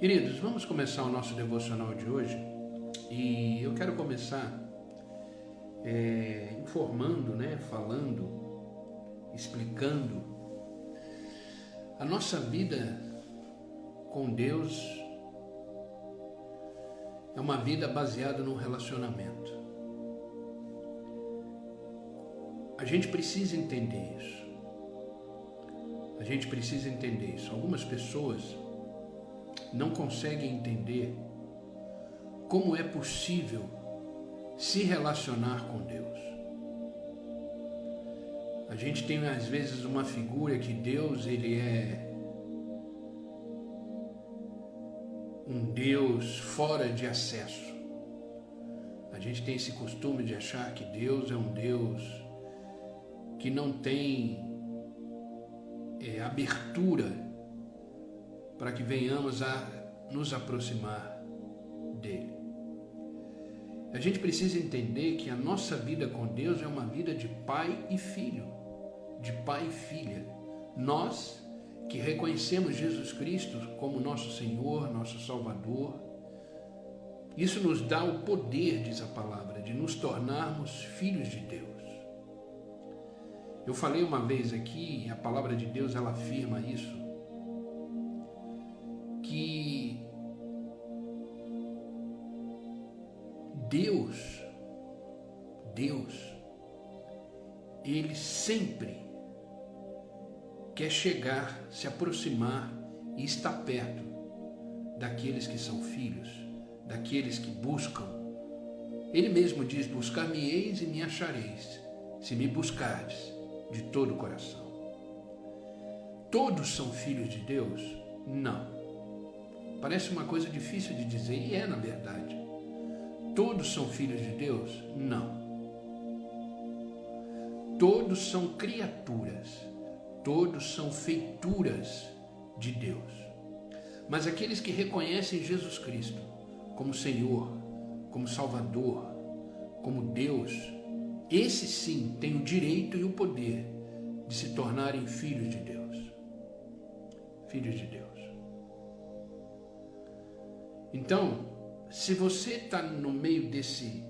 Queridos, vamos começar o nosso devocional de hoje e eu quero começar informando, falando, explicando a nossa vida com Deus é uma vida baseada num relacionamento. A gente precisa entender isso. Algumas pessoas não conseguem entender como é possível se relacionar com Deus. A gente tem às vezes uma figura que Deus ele é um Deus fora de acesso. A gente tem esse costume de achar que Deus é um Deus que não tem abertura para que venhamos a nos aproximar dele. A gente precisa entender que a nossa vida com Deus é uma vida de pai e filho, de pai e filha. Nós que reconhecemos Jesus Cristo como nosso Senhor, nosso Salvador, isso nos dá o poder, diz a palavra, de nos tornarmos filhos de Deus. Eu falei uma vez aqui, a palavra de Deus ela afirma isso, que Deus, ele sempre quer chegar, se aproximar e estar perto daqueles que são filhos, daqueles que buscam. Ele mesmo diz: buscar-me-eis e me achareis, se me buscardes de todo o coração. Todos são filhos de Deus? Não. Parece uma coisa difícil de dizer, e é na verdade. Todos são filhos de Deus? Não. Todos são criaturas, todos são feituras de Deus. Mas aqueles que reconhecem Jesus Cristo como Senhor, como Salvador, como Deus, esses sim têm o direito e o poder de se tornarem filhos de Deus. Filhos de Deus. Então, se você está no meio desse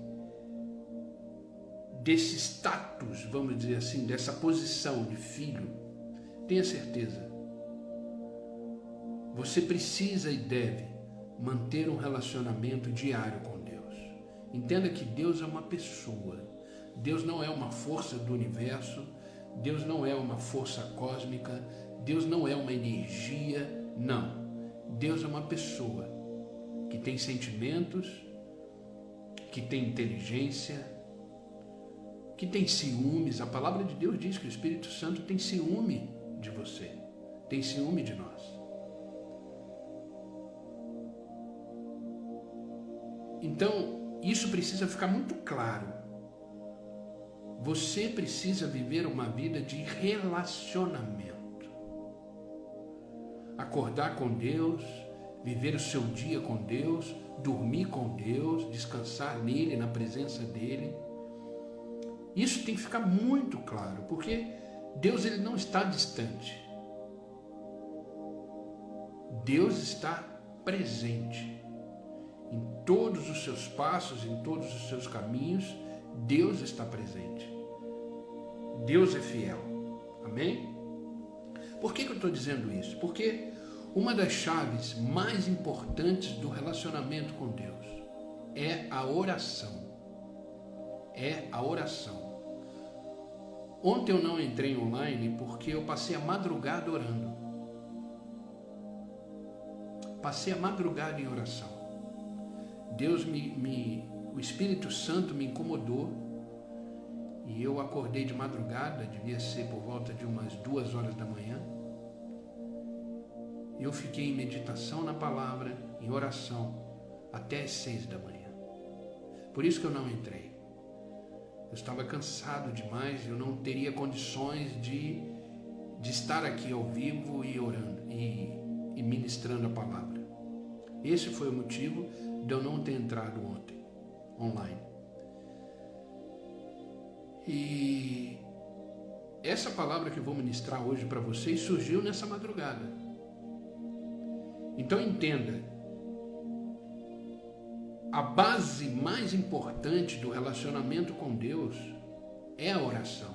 status, vamos dizer assim, dessa posição de filho, tenha certeza, você precisa e deve manter um relacionamento diário com Deus. Entenda que Deus é uma pessoa, Deus não é uma força do universo, Deus não é uma força cósmica, Deus não é uma energia, não. Deus é uma pessoa que tem sentimentos, que tem inteligência, que tem ciúmes. A palavra de Deus diz que o Espírito Santo tem ciúme de você, tem ciúme de nós. Então, isso precisa ficar muito claro. Você precisa viver uma vida de relacionamento. Acordar com Deus, viver o seu dia com Deus, dormir com Deus, descansar nele, na presença dele. Isso tem que ficar muito claro, porque Deus ele não está distante. Deus está presente. Em todos os seus passos, em todos os seus caminhos, Deus está presente. Deus é fiel. Amém? Por que eu estou dizendo isso? Porque uma das chaves mais importantes do relacionamento com Deus é a oração. É a oração. Ontem eu não entrei online porque eu passei a madrugada orando. Passei a madrugada em oração. Deus o Espírito Santo me incomodou e eu acordei de madrugada, devia ser por volta de umas 2 horas da manhã. Eu fiquei em meditação na palavra, em oração, até as 6 da manhã. Por isso que eu não entrei. Eu estava cansado demais, eu não teria condições de estar aqui ao vivo e orando e ministrando a palavra. Esse foi o motivo de eu não ter entrado ontem, online. E essa palavra que eu vou ministrar hoje para vocês surgiu nessa madrugada. Então entenda a base mais importante do relacionamento com Deus é a oração.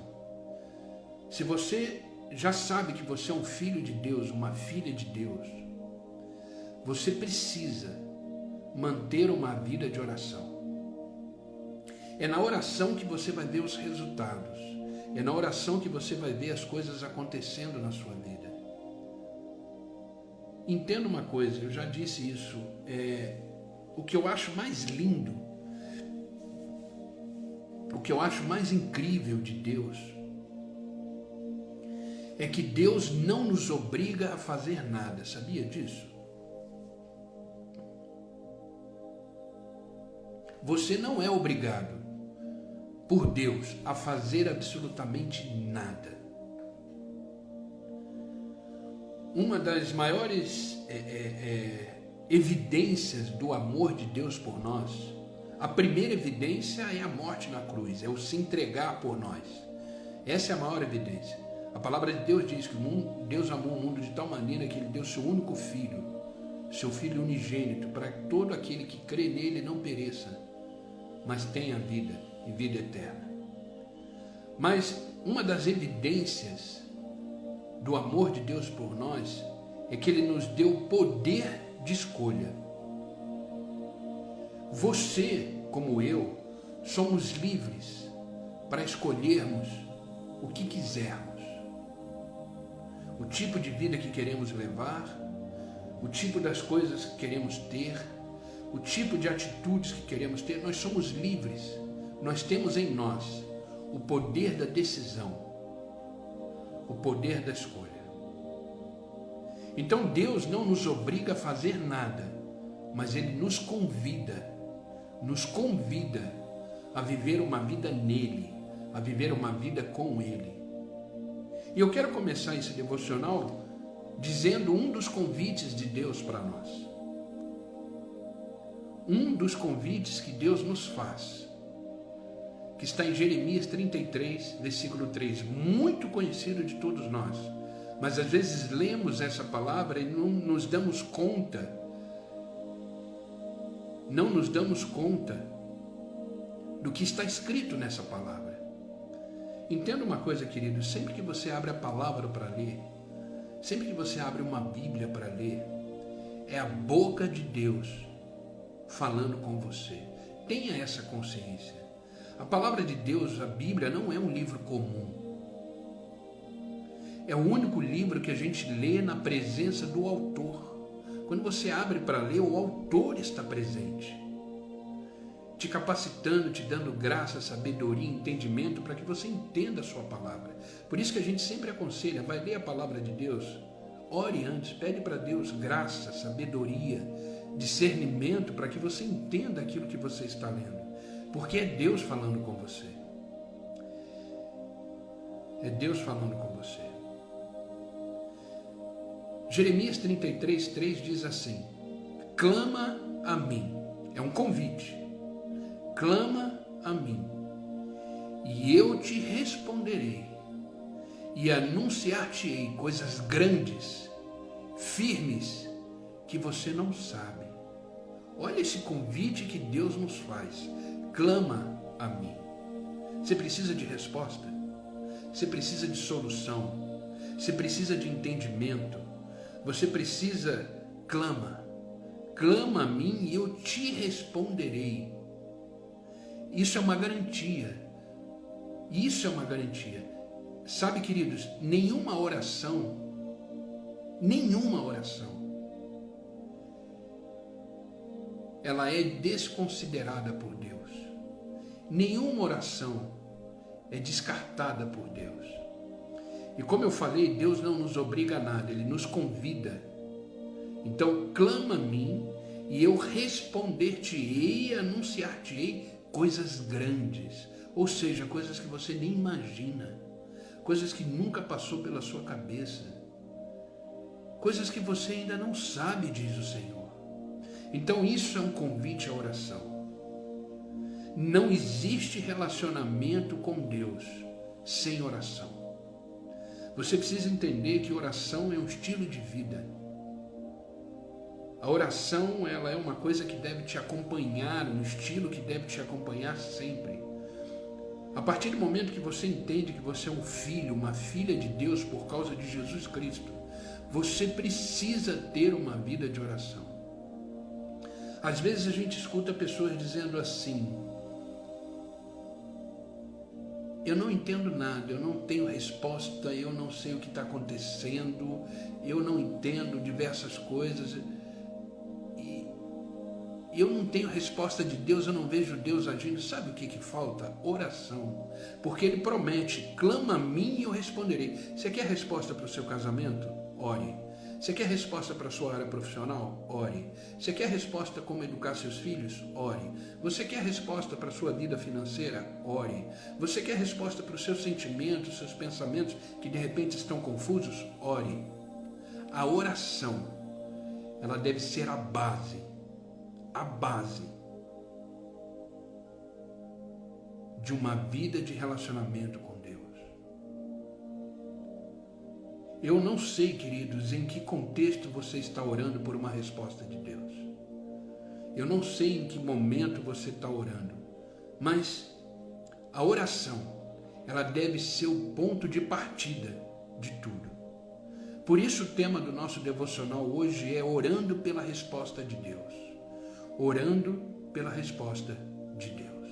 Se você já sabe que você é um filho de Deus, uma filha de Deus, você precisa manter uma vida de oração. É na oração que você vai ver os resultados. É na oração que você vai ver as coisas acontecendo na sua vida. Entenda uma coisa, eu já disse isso, o que eu acho mais lindo, o que eu acho mais incrível de Deus, é que Deus não nos obriga a fazer nada, sabia disso? Você não é obrigado por Deus a fazer absolutamente nada. Uma das maiores evidências do amor de Deus por nós, a primeira evidência é a morte na cruz, é o se entregar por nós. Essa é a maior evidência. A palavra de Deus diz que Deus amou o mundo de tal maneira que Ele deu seu único filho, seu filho unigênito, para que todo aquele que crê nele não pereça, mas tenha vida e vida eterna. Mas uma das evidências do amor de Deus por nós é que Ele nos deu poder de escolha. Você, como eu, somos livres para escolhermos o que quisermos. O tipo de vida que queremos levar, o tipo das coisas que queremos ter, o tipo de atitudes que queremos ter, nós somos livres. Nós temos em nós o poder da decisão, o poder da escolha. Então Deus não nos obriga a fazer nada, mas Ele nos convida a viver uma vida nele, a viver uma vida com Ele. E eu quero começar esse devocional dizendo um dos convites de Deus para nós. Um dos convites que Deus nos faz, que está em Jeremias 33, versículo 3, muito conhecido de todos nós, mas às vezes lemos essa palavra e não nos damos conta do que está escrito nessa palavra. Entenda uma coisa, querido, sempre que você abre a palavra para ler, sempre que você abre uma Bíblia para ler, é a boca de Deus falando com você. Tenha essa consciência. A palavra de Deus, a Bíblia, não é um livro comum. É o único livro que a gente lê na presença do autor. Quando você abre para ler, o autor está presente, te capacitando, te dando graça, sabedoria, entendimento para que você entenda a sua palavra. Por isso que a gente sempre aconselha, vai ler a palavra de Deus, ore antes, pede para Deus graça, sabedoria, discernimento para que você entenda aquilo que você está lendo, porque é Deus falando com você. É Deus falando com você. Jeremias 33, 3 diz assim: clama a mim, é um convite, clama a mim, e eu te responderei, e anunciar-te-ei coisas grandes, firmes, que você não sabe. Olha esse convite que Deus nos faz, clama a mim. Você precisa de resposta, você precisa de solução, você precisa de entendimento, você precisa, clama a mim e eu te responderei. Isso é uma garantia. Isso é uma garantia. Sabe, queridos, nenhuma oração, ela é desconsiderada por Deus. Nenhuma oração é descartada por Deus. E como eu falei, Deus não nos obriga a nada, Ele nos convida. Então, clama a mim e eu responder-te-ei e anunciar-te-ei coisas grandes, ou seja, coisas que você nem imagina, coisas que nunca passou pela sua cabeça, coisas que você ainda não sabe, diz o Senhor. Então isso é um convite à oração. Não existe relacionamento com Deus sem oração. Você precisa entender que oração é um estilo de vida. A oração, ela é uma coisa que deve te acompanhar, um estilo que deve te acompanhar sempre. A partir do momento que você entende que você é um filho, uma filha de Deus por causa de Jesus Cristo, você precisa ter uma vida de oração. Às vezes a gente escuta pessoas dizendo assim: eu não entendo nada, eu não tenho resposta, eu não sei o que está acontecendo, eu não entendo diversas coisas, e eu não tenho resposta de Deus, eu não vejo Deus agindo. Sabe o que falta? Oração. Porque Ele promete: clama a mim e eu responderei. Você quer resposta para o seu casamento? Ore. Você quer resposta para a sua área profissional? Ore. Você quer resposta como educar seus filhos? Ore. Você quer resposta para a sua vida financeira? Ore. Você quer resposta para os seus sentimentos, seus pensamentos que de repente estão confusos? Ore. A oração, ela deve ser a base de uma vida de relacionamento com Deus. Eu não sei, queridos, em que contexto você está orando por uma resposta de Deus. Eu não sei em que momento você está orando, mas a oração, ela deve ser o ponto de partida de tudo. Por isso o tema do nosso devocional hoje é orando pela resposta de Deus. Orando pela resposta de Deus.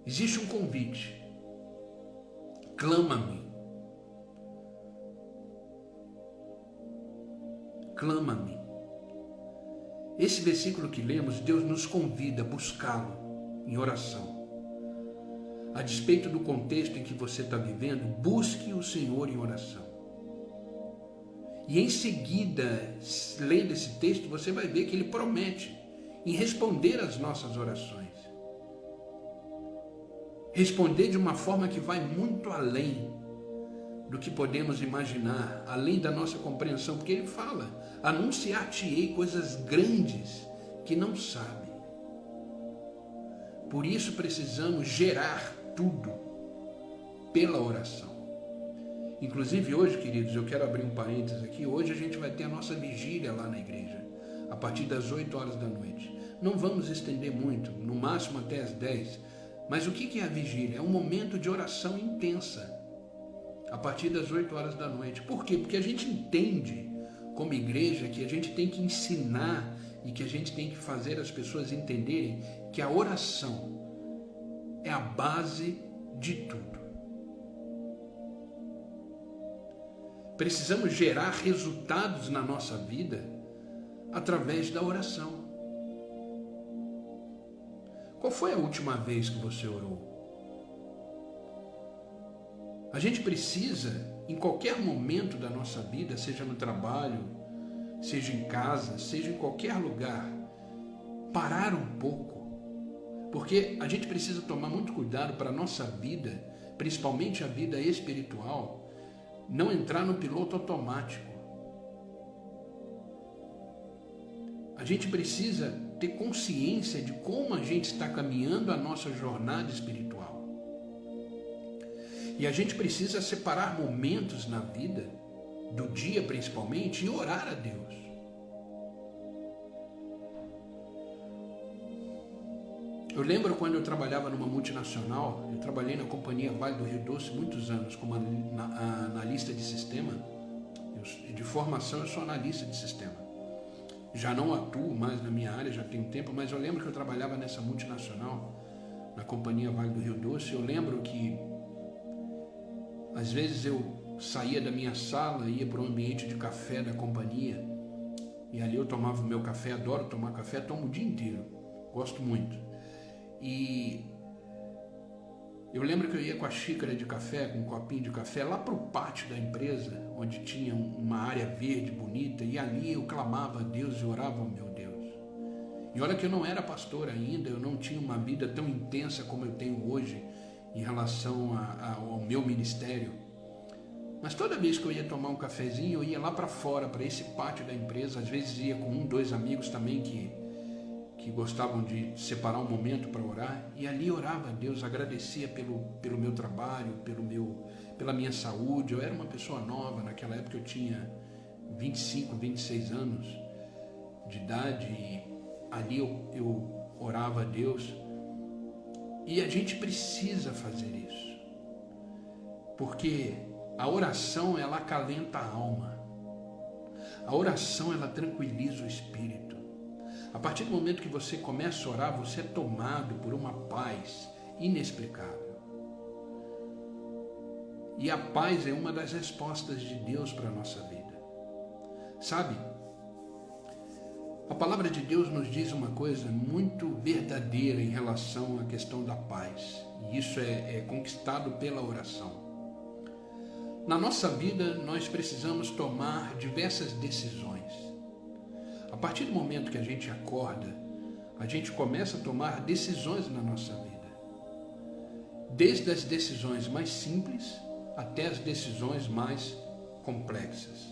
Existe um convite. Clama-me. Clama-me. Esse versículo que lemos, Deus nos convida a buscá-lo em oração. A despeito do contexto em que você está vivendo, busque o Senhor em oração. E em seguida, lendo esse texto, você vai ver que Ele promete em responder às nossas orações. Responder de uma forma que vai muito além do que podemos imaginar, além da nossa compreensão, porque Ele fala: anunciar-te-ei coisas grandes que não sabe. Por isso precisamos gerar tudo pela oração. Inclusive hoje, queridos, eu quero abrir um parênteses aqui. Hoje a gente vai ter a nossa vigília lá na igreja, a partir das 8 horas da noite. Não vamos estender muito, no máximo até as 10. Mas o que é a vigília? É um momento de oração intensa, a partir das 8 horas da noite. Por quê? Porque a gente entende, como igreja, que a gente tem que ensinar e que a gente tem que fazer as pessoas entenderem que a oração é a base de tudo. Precisamos gerar resultados na nossa vida através da oração. Qual foi a última vez que você orou? A gente precisa, em qualquer momento da nossa vida, seja no trabalho, seja em casa, seja em qualquer lugar, parar um pouco. Porque a gente precisa tomar muito cuidado para a nossa vida, principalmente a vida espiritual, não entrar no piloto automático. A gente precisa ter consciência de como a gente está caminhando a nossa jornada espiritual. E a gente precisa separar momentos na vida, do dia principalmente, e orar a Deus. Eu lembro quando eu trabalhava numa multinacional, eu trabalhei na companhia Vale do Rio Doce muitos anos como analista de sistema. De formação eu sou analista de sistema. Já não atuo mais na minha área, já tenho tempo, mas eu lembro que eu trabalhava nessa multinacional, na companhia Vale do Rio Doce. Eu lembro que às vezes eu saía da minha sala, ia para o ambiente de café da companhia, e ali eu tomava o meu café. Adoro tomar café, tomo o dia inteiro, gosto muito. E eu lembro que eu ia com a xícara de café, com um copinho de café, lá para o pátio da empresa, onde tinha uma área verde bonita, e ali eu clamava a Deus e orava ao meu Deus. E olha que eu não era pastor ainda, eu não tinha uma vida tão intensa como eu tenho hoje em relação ao meu ministério. Mas toda vez que eu ia tomar um cafezinho, eu ia lá para fora, para esse pátio da empresa. Às vezes ia com 2 amigos também que gostavam de separar um momento para orar, e ali orava a Deus, agradecia pelo meu trabalho, pela minha saúde. Eu era uma pessoa nova, naquela época eu tinha 25, 26 anos de idade, e ali eu orava a Deus. E a gente precisa fazer isso, porque a oração, ela acalenta a alma. A oração, ela tranquiliza o espírito. A partir do momento que você começa a orar, você é tomado por uma paz inexplicável. E a paz é uma das respostas de Deus para a nossa vida. Sabe? A palavra de Deus nos diz uma coisa muito verdadeira em relação à questão da paz. E isso é conquistado pela oração. Na nossa vida, nós precisamos tomar diversas decisões. A partir do momento que a gente acorda, a gente começa a tomar decisões na nossa vida. Desde as decisões mais simples até as decisões mais complexas.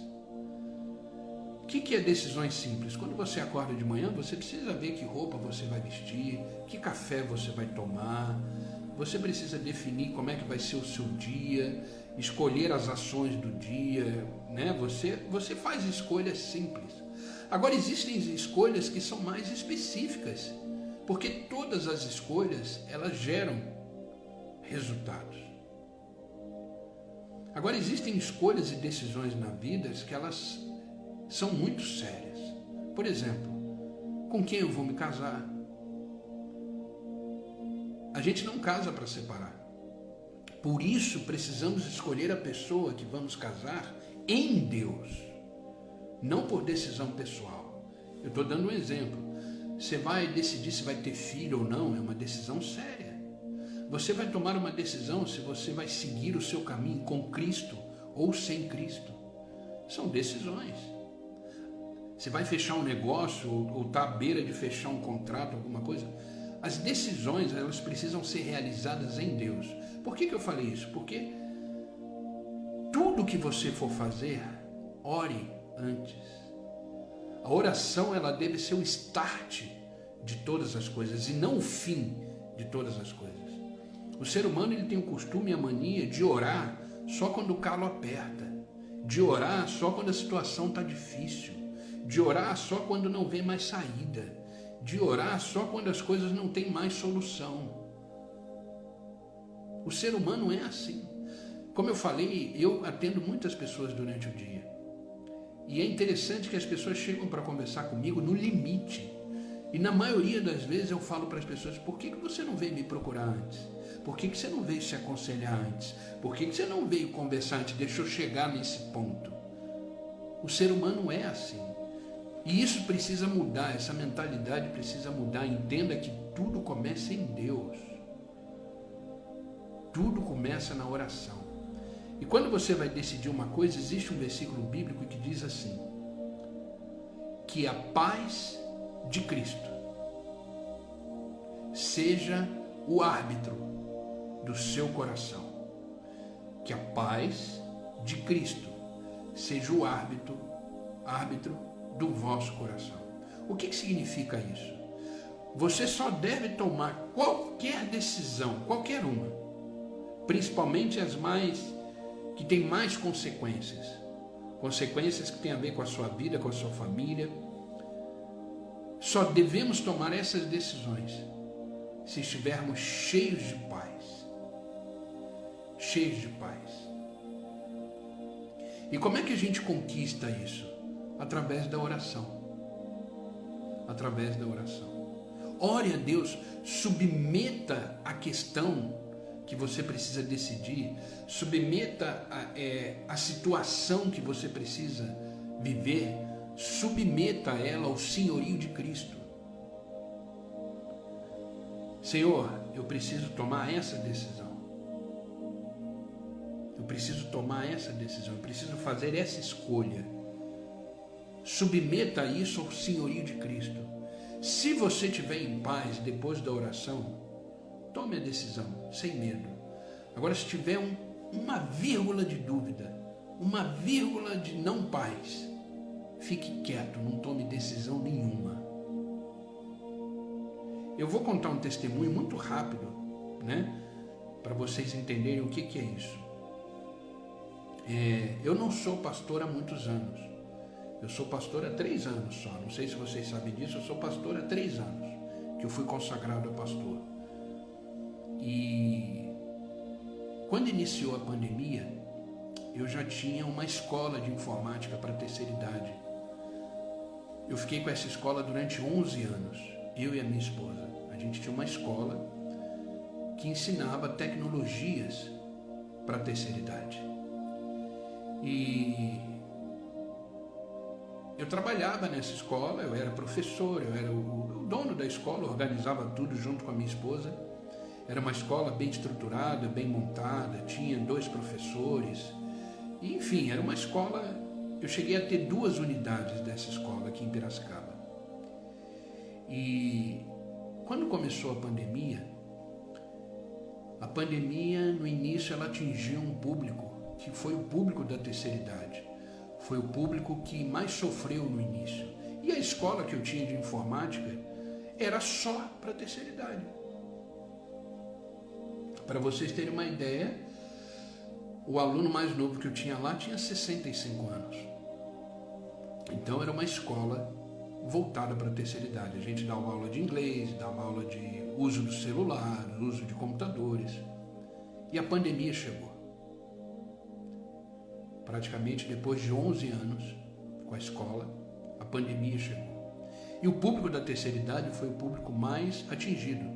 O que é decisões simples? Quando você acorda de manhã, você precisa ver que roupa você vai vestir, que café você vai tomar, você precisa definir como é que vai ser o seu dia, escolher as ações do dia, né? Você faz escolhas simples. Agora existem escolhas que são mais específicas, porque todas as escolhas, elas geram resultados. Agora existem escolhas e decisões na vida que elas são muito sérias. Por exemplo, com quem eu vou me casar? A gente não casa para separar. Por isso precisamos escolher a pessoa que vamos casar em Deus, não por decisão pessoal. Eu estou dando um exemplo. Você vai decidir se vai ter filho ou não, é uma decisão séria. Você vai tomar uma decisão se você vai seguir o seu caminho com Cristo ou sem Cristo. São decisões. Você vai fechar um negócio ou está à beira de fechar um contrato, alguma coisa. As decisões, elas precisam ser realizadas em Deus. Por que eu falei isso? Porque tudo que você for fazer, ore antes. A oração, ela deve ser o start de todas as coisas e não o fim de todas as coisas. O ser humano, ele tem o costume e a mania de orar só quando o calo aperta, de orar só quando a situação está difícil, de orar só quando não vê mais saída, de orar só quando as coisas não têm mais solução. O ser humano é assim. Como eu falei, eu atendo muitas pessoas durante o dia. E é interessante que as pessoas chegam para conversar comigo no limite. E na maioria das vezes eu falo para as pessoas: por que você não veio me procurar antes? Por que você não veio se aconselhar antes? Por que você não veio conversar antes? Deixa eu chegar nesse ponto. O ser humano é assim. E isso precisa mudar, essa mentalidade precisa mudar. Entenda que tudo começa em Deus. Tudo começa na oração. E quando você vai decidir uma coisa, existe um versículo bíblico que diz assim: que a paz de Cristo seja o árbitro do seu coração. Que a paz de Cristo seja o árbitro do vosso coração. O que significa isso? Você só deve tomar qualquer decisão, qualquer uma, principalmente as que têm mais consequências que têm a ver com a sua vida, com a sua família. Só devemos tomar essas decisões se estivermos cheios de paz. Cheios de paz. E como é que a gente conquista isso? Através da oração. Através da oração. Ore a Deus, submeta a questão que você precisa decidir, submeta a situação que você precisa viver, submeta ela ao senhorio de Cristo. Senhor, eu preciso tomar essa decisão. Eu preciso tomar essa decisão, eu preciso fazer essa escolha. Submeta isso ao senhorio de Cristo. Se você estiver em paz depois da oração, tome a decisão, sem medo. Agora, se tiver uma vírgula de dúvida, uma vírgula de não paz, fique quieto, não tome decisão nenhuma. Eu vou contar um testemunho muito rápido, né? Para vocês entenderem o que é isso. Eu não sou pastor há muitos anos. Eu sou pastor há 3 anos só. Não sei se vocês sabem disso, eu sou pastor há 3 anos que eu fui consagrado a pastor. E quando iniciou a pandemia, eu já tinha uma escola de informática para a terceira idade. Eu fiquei com essa escola durante 11 anos, eu e a minha esposa. A gente tinha uma escola que ensinava tecnologias para a terceira idade. E eu trabalhava nessa escola, eu era professor, eu era o dono da escola, organizava tudo junto com a minha esposa. Era uma escola bem estruturada, bem montada, tinha 2 professores. E, enfim, era uma escola. Eu cheguei a ter 2 unidades dessa escola aqui em Piracicaba. E quando começou a pandemia no início ela atingiu um público que foi o público da terceira idade. Foi o público que mais sofreu no início. E a escola que eu tinha de informática era só para a terceira idade. Para vocês terem uma ideia, o aluno mais novo que eu tinha lá tinha 65 anos. Então era uma escola voltada para a terceira idade. A gente dava aula de inglês, dava aula de uso do celular, uso de computadores. E a pandemia chegou. Praticamente depois de 11 anos com a escola, a pandemia chegou. E o público da terceira idade foi o público mais atingido.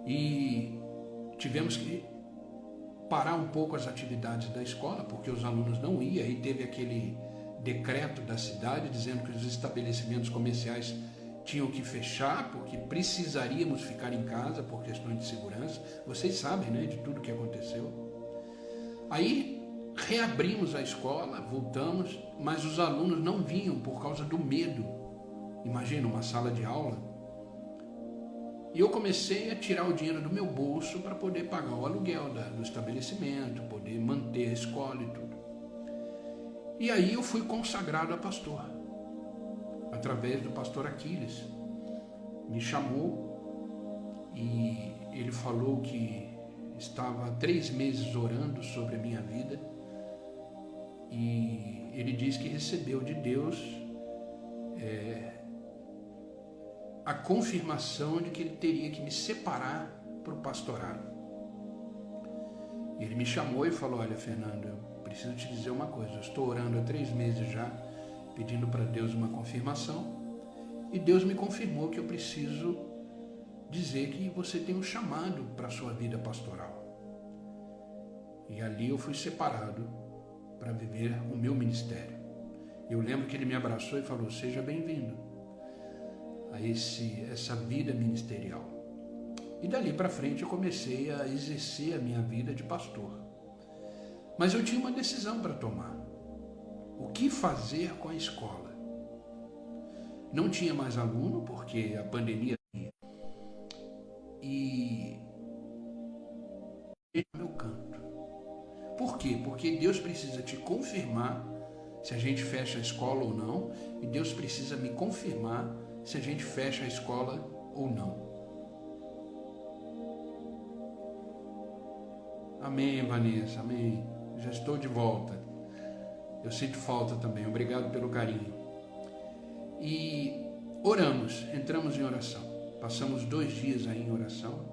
E tivemos que parar um pouco as atividades da escola, porque os alunos não iam, e teve aquele decreto da cidade dizendo que os estabelecimentos comerciais tinham que fechar, porque precisaríamos ficar em casa por questões de segurança. Vocês sabem, né, de tudo que aconteceu. Aí reabrimos a escola, voltamos, mas os alunos não vinham por causa do medo. Imagina uma sala de aula. E eu comecei a tirar o dinheiro do meu bolso para poder pagar o aluguel do estabelecimento, poder manter a escola e tudo. E aí eu fui consagrado a pastor, através do pastor Aquiles. Me chamou e ele falou que estava há 3 meses orando sobre a minha vida e ele disse que recebeu de Deus a confirmação de que ele teria que me separar para o pastorado. Ele me chamou e falou: olha, Fernando, eu preciso te dizer uma coisa, eu estou orando há 3 meses já, pedindo para Deus uma confirmação, e Deus me confirmou que eu preciso dizer que você tem um chamado para a sua vida pastoral. E ali eu fui separado para viver o meu ministério. Eu lembro que ele me abraçou e falou: seja bem-vindo a essa vida ministerial. E dali para frente eu comecei a exercer a minha vida de pastor. Mas eu tinha uma decisão para tomar. O que fazer com a escola? Não tinha mais aluno, porque a pandemia... E... meu canto. Por quê? Porque Deus precisa te confirmar se a gente fecha a escola ou não, e Deus precisa me confirmar se a gente fecha a escola ou não. Amém, Vanessa, amém. Já estou de volta. Eu sinto falta também. Obrigado pelo carinho. E oramos, entramos em oração. Passamos 2 dias aí em oração.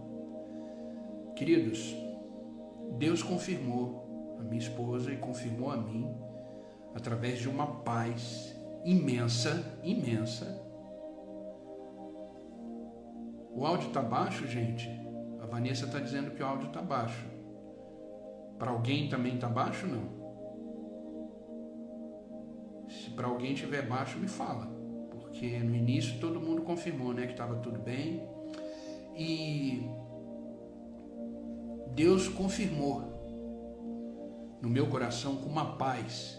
Queridos, Deus confirmou a minha esposa e confirmou a mim através de uma paz imensa, imensa. O áudio está baixo, gente? A Vanessa está dizendo que o áudio está baixo. Para alguém também está baixo, não? Se para alguém estiver baixo, me fala. Porque no início todo mundo confirmou, né, que estava tudo bem. E Deus confirmou no meu coração com uma paz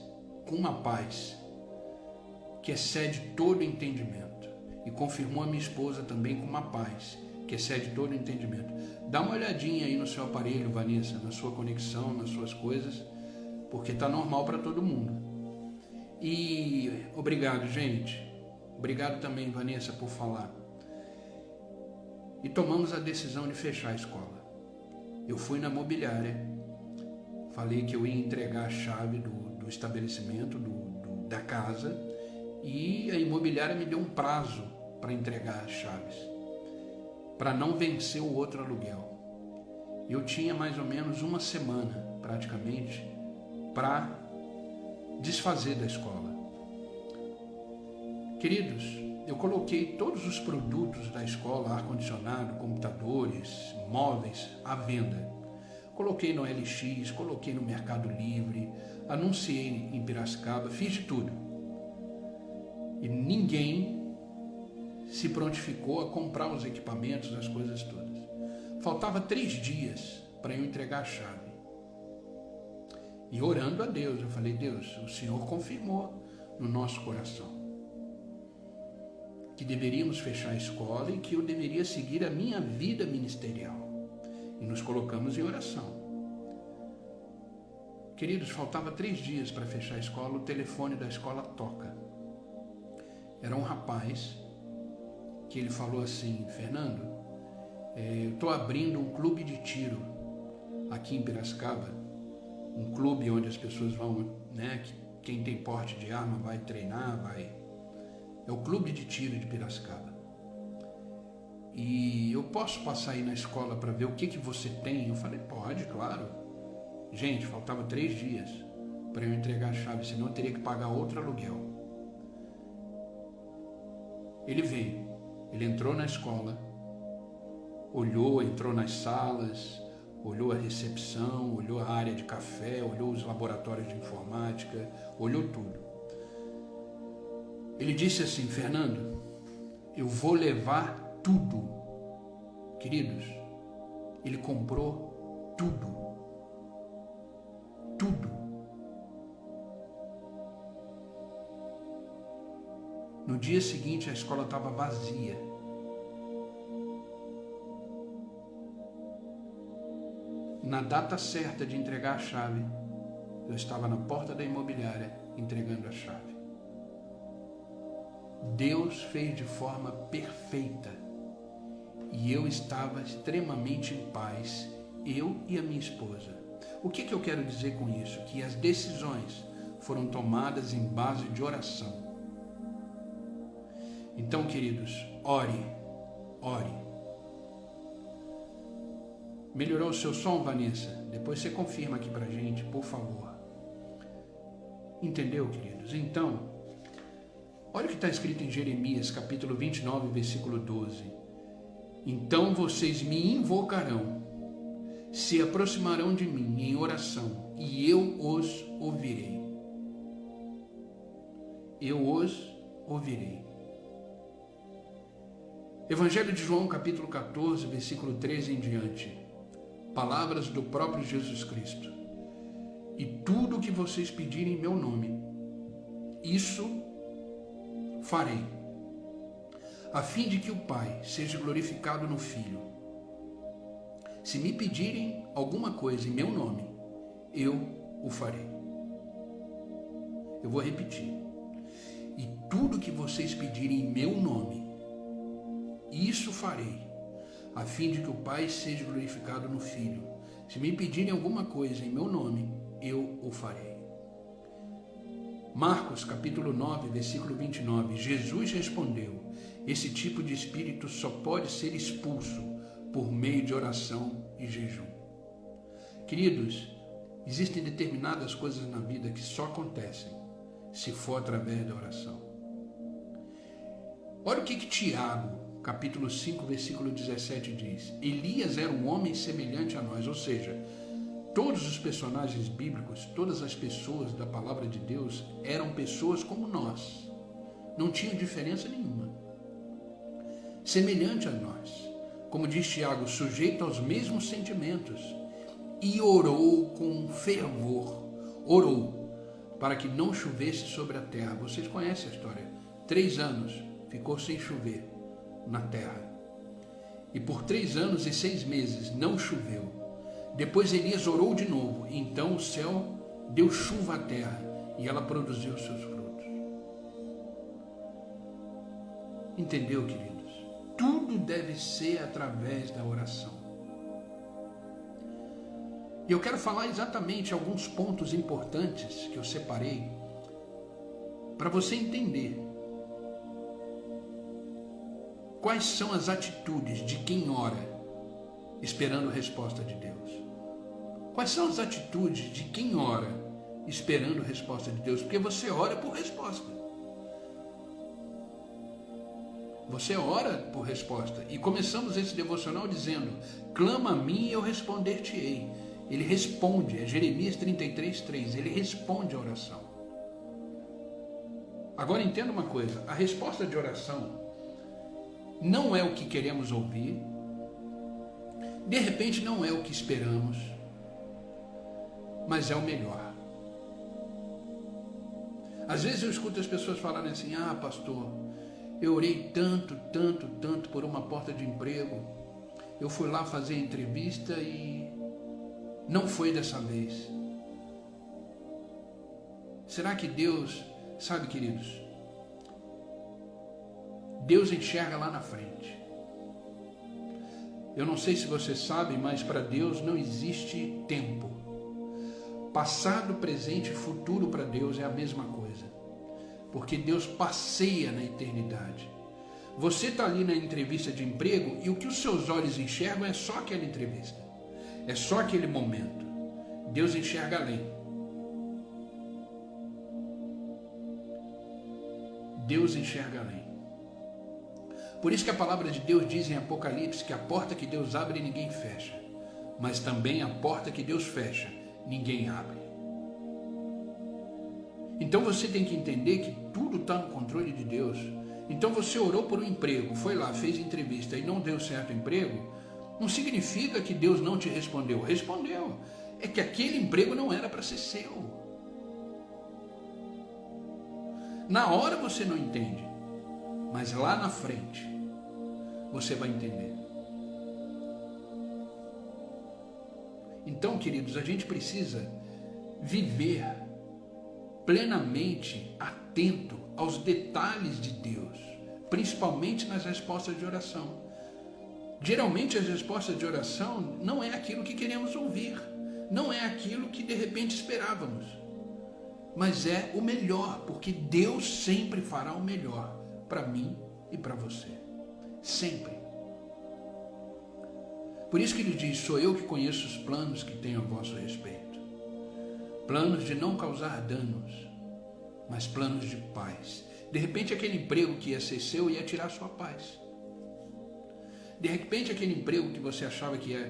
que excede todo entendimento. E confirmou a minha esposa também com uma paz que excede todo entendimento. Dá uma olhadinha aí no seu aparelho, Vanessa, na sua conexão, nas suas coisas, porque está normal para todo mundo. E obrigado, gente. Obrigado também, Vanessa, por falar. E tomamos a decisão de fechar a escola. Eu fui na mobiliária, falei que eu ia entregar a chave do estabelecimento, do da casa e a imobiliária me deu um prazo para entregar as chaves, para não vencer o outro aluguel. Eu tinha mais ou menos uma semana, praticamente, para desfazer da escola. Queridos, eu coloquei todos os produtos da escola, ar-condicionado, computadores, móveis, à venda. Coloquei no LX, coloquei no Mercado Livre, anunciei em Piracicaba, fiz de tudo. E ninguém se prontificou a comprar os equipamentos, as coisas todas. Faltava 3 dias para eu entregar a chave. E orando a Deus, eu falei, Deus, o Senhor confirmou no nosso coração que deveríamos fechar a escola e que eu deveria seguir a minha vida ministerial. E nos colocamos em oração. Queridos, faltava 3 dias para fechar a escola, o telefone da escola toca. Era um rapaz que ele falou assim, Fernando, eu estou abrindo um clube de tiro aqui em Piracicaba, um clube onde as pessoas vão, né, quem tem porte de arma vai treinar, é o clube de tiro de Piracicaba. E eu posso passar aí na escola para ver o que você tem? Eu falei, pode, claro. Gente, faltava 3 dias para eu entregar a chave, senão eu teria que pagar outro aluguel. Ele veio, ele entrou na escola, olhou, entrou nas salas, olhou a recepção, olhou a área de café, olhou os laboratórios de informática, olhou tudo. Ele disse assim, Fernando, eu vou levar tudo. Queridos, ele comprou tudo. Tudo. No dia seguinte a escola estava vazia. Na data certa de entregar a chave, eu estava na porta da imobiliária entregando a chave. Deus fez de forma perfeita e eu estava extremamente em paz, eu e a minha esposa. O que eu quero dizer com isso? Que as decisões foram tomadas em base de oração. Então, queridos, ore. Melhorou o seu som, Vanessa? Depois você confirma aqui pra gente, por favor. Entendeu, queridos? Então, olha o que está escrito em Jeremias, capítulo 29, versículo 12. Então vocês me invocarão, se aproximarão de mim em oração, e eu os ouvirei. Eu os ouvirei. Evangelho de João, capítulo 14, versículo 13 em diante. Palavras do próprio Jesus Cristo. E tudo o que vocês pedirem em meu nome, isso farei, a fim de que o Pai seja glorificado no Filho. Se me pedirem alguma coisa em meu nome, eu o farei. Eu vou repetir. E tudo que vocês pedirem em meu nome, isso farei, a fim de que o Pai seja glorificado no Filho. Se me pedirem alguma coisa em meu nome, eu o farei. Marcos, capítulo 9, versículo 29. Jesus respondeu, esse tipo de espírito só pode ser expulso por meio de oração e jejum. Queridos, existem determinadas coisas na vida que só acontecem se for através da oração. Olha o que Tiago, capítulo 5, versículo 17 diz. Elias era um homem semelhante a nós, ou seja, todos os personagens bíblicos, todas as pessoas da palavra de Deus eram pessoas como nós. Não tinha diferença nenhuma. Semelhante a nós. Como diz Tiago, sujeito aos mesmos sentimentos. E orou com fervor. Orou para que não chovesse sobre a terra. Vocês conhecem a história. 3 anos ficou sem chover na terra. E por 3 anos e 6 meses não choveu. Depois Elias orou de novo, e então o céu deu chuva à terra, e ela produziu seus frutos. Entendeu, queridos? Tudo deve ser através da oração. E eu quero falar exatamente alguns pontos importantes que eu separei para você entender quais são as atitudes de quem ora esperando a resposta de Deus. Quais são as atitudes de quem ora esperando a resposta de Deus? Porque você ora por resposta. Você ora por resposta. E começamos esse devocional dizendo: clama a mim e eu responder-te-ei. Ele responde, é Jeremias 33:3, ele responde a oração. Agora entenda uma coisa, a resposta de oração não é o que queremos ouvir, de repente não é o que esperamos, mas é o melhor. Às vezes eu escuto as pessoas falarem assim: ah, pastor, eu orei tanto por uma porta de emprego, eu fui lá fazer entrevista e não foi dessa vez. Será que Deus, sabe, queridos, Deus enxerga lá na frente. Eu não sei se você sabe, mas para Deus não existe tempo. Passado, presente e futuro para Deus é a mesma coisa. Porque Deus passeia na eternidade. Você está ali na entrevista de emprego e o que os seus olhos enxergam é só aquela entrevista. É só aquele momento. Deus enxerga além. Deus enxerga além. Por isso que a palavra de Deus diz em Apocalipse que a porta que Deus abre ninguém fecha, mas também a porta que Deus fecha ninguém abre. Então você tem que entender que tudo está no controle de Deus. Então você orou por um emprego, foi lá, fez entrevista e não deu certo o emprego, não significa que Deus não te respondeu. Respondeu. É que aquele emprego não era para ser seu. Na hora você não entende, mas lá na frente você vai entender. Então, queridos, a gente precisa viver plenamente atento aos detalhes de Deus, principalmente nas respostas de oração. Geralmente as respostas de oração não é aquilo que queremos ouvir, não é aquilo que de repente esperávamos, mas é o melhor, porque Deus sempre fará o melhor para mim e para você, sempre. Por isso que ele diz: sou eu que conheço os planos que tenho a vosso respeito, planos de não causar danos, mas planos de paz. De repente aquele emprego que ia ser seu ia tirar sua paz. De repente aquele emprego que você achava que ia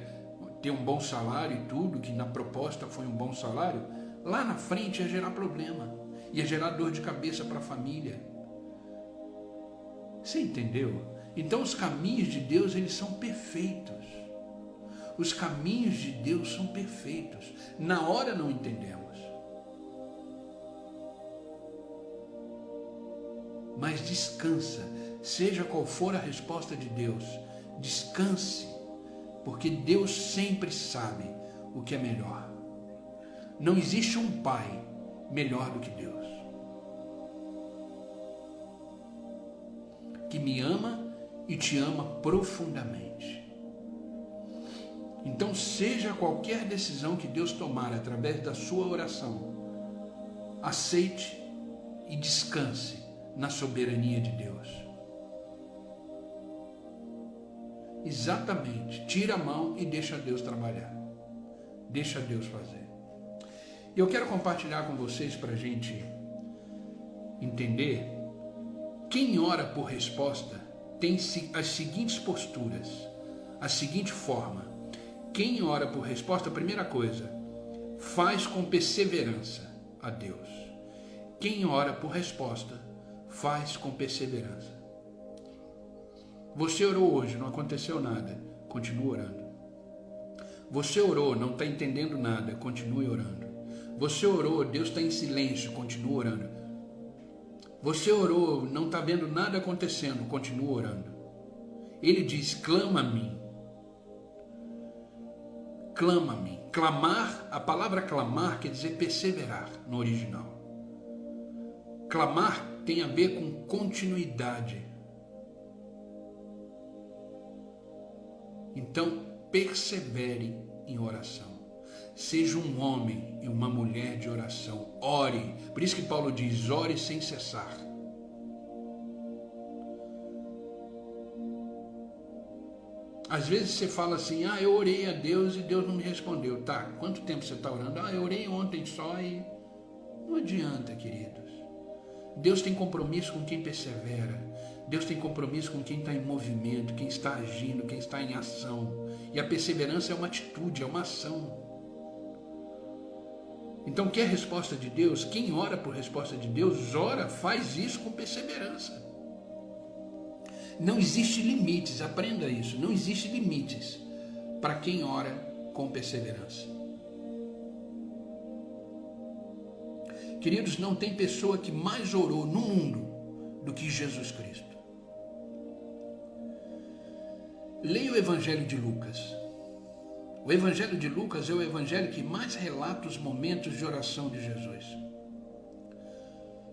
ter um bom salário e tudo, que na proposta foi um bom salário, lá na frente ia gerar problema, ia gerar dor de cabeça para a família. Você entendeu? Então os caminhos de Deus, eles são perfeitos. Os caminhos de Deus são perfeitos. Na hora não entendemos. Mas descansa, seja qual for a resposta de Deus, descanse, porque Deus sempre sabe o que é melhor. Não existe um pai melhor do que Deus, que me ama e te ama profundamente. Então, seja qualquer decisão que Deus tomar através da sua oração, aceite e descanse na soberania de Deus. Exatamente, tira a mão e deixa Deus trabalhar, deixa Deus fazer. E eu quero compartilhar com vocês para a gente entender. Quem ora por resposta tem as seguintes posturas, a seguinte forma. Quem ora por resposta, a primeira coisa, faz com perseverança a Deus. Quem ora por resposta, faz com perseverança. Você orou hoje, não aconteceu nada, continua orando. Você orou, não está entendendo nada, continue orando. Você orou, Deus está em silêncio, continua orando. Você orou, não está vendo nada acontecendo, continua orando. Ele diz: clama a mim. Clama a mim. Clamar, a palavra clamar quer dizer perseverar no original. Clamar tem a ver com continuidade. Então, persevere em oração. Seja um homem e uma mulher de oração. Ore. Por isso que Paulo diz, ore sem cessar. Às vezes você fala assim, eu orei a Deus e Deus não me respondeu. Tá, quanto tempo você está orando? Eu orei ontem só e... Não adianta, queridos. Deus tem compromisso com quem persevera. Deus tem compromisso com quem está em movimento, quem está agindo, quem está em ação. E a perseverança é uma atitude, é uma ação. Então, quer resposta de Deus? Quem ora por resposta de Deus, faz isso com perseverança. Não existe limites, aprenda isso. Não existe limites para quem ora com perseverança. Queridos, não tem pessoa que mais orou no mundo do que Jesus Cristo. Leia o Evangelho de Lucas. O Evangelho de Lucas é o evangelho que mais relata os momentos de oração de Jesus.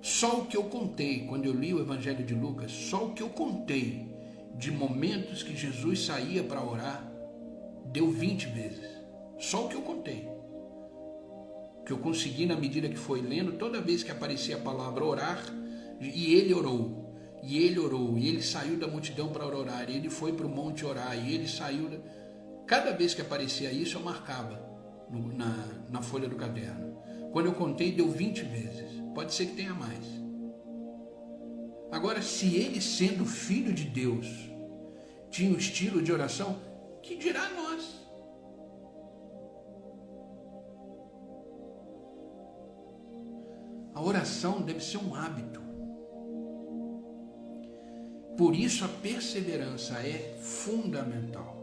Só o que eu contei, quando eu li o Evangelho de Lucas, só o que eu contei de momentos que Jesus saía para orar, deu 20 vezes. Só o que eu contei. Que eu consegui na medida que foi lendo, toda vez que aparecia a palavra orar, e ele orou, e ele orou, e ele saiu da multidão para orar, e ele foi para o monte orar, e ele saiu... Cada vez que aparecia isso, eu marcava na folha do caderno. Quando eu contei, deu 20 vezes. Pode ser que tenha mais. Agora, se ele, sendo filho de Deus, tinha um estilo de oração, que dirá nós? A oração deve ser um hábito. Por isso a perseverança é fundamental.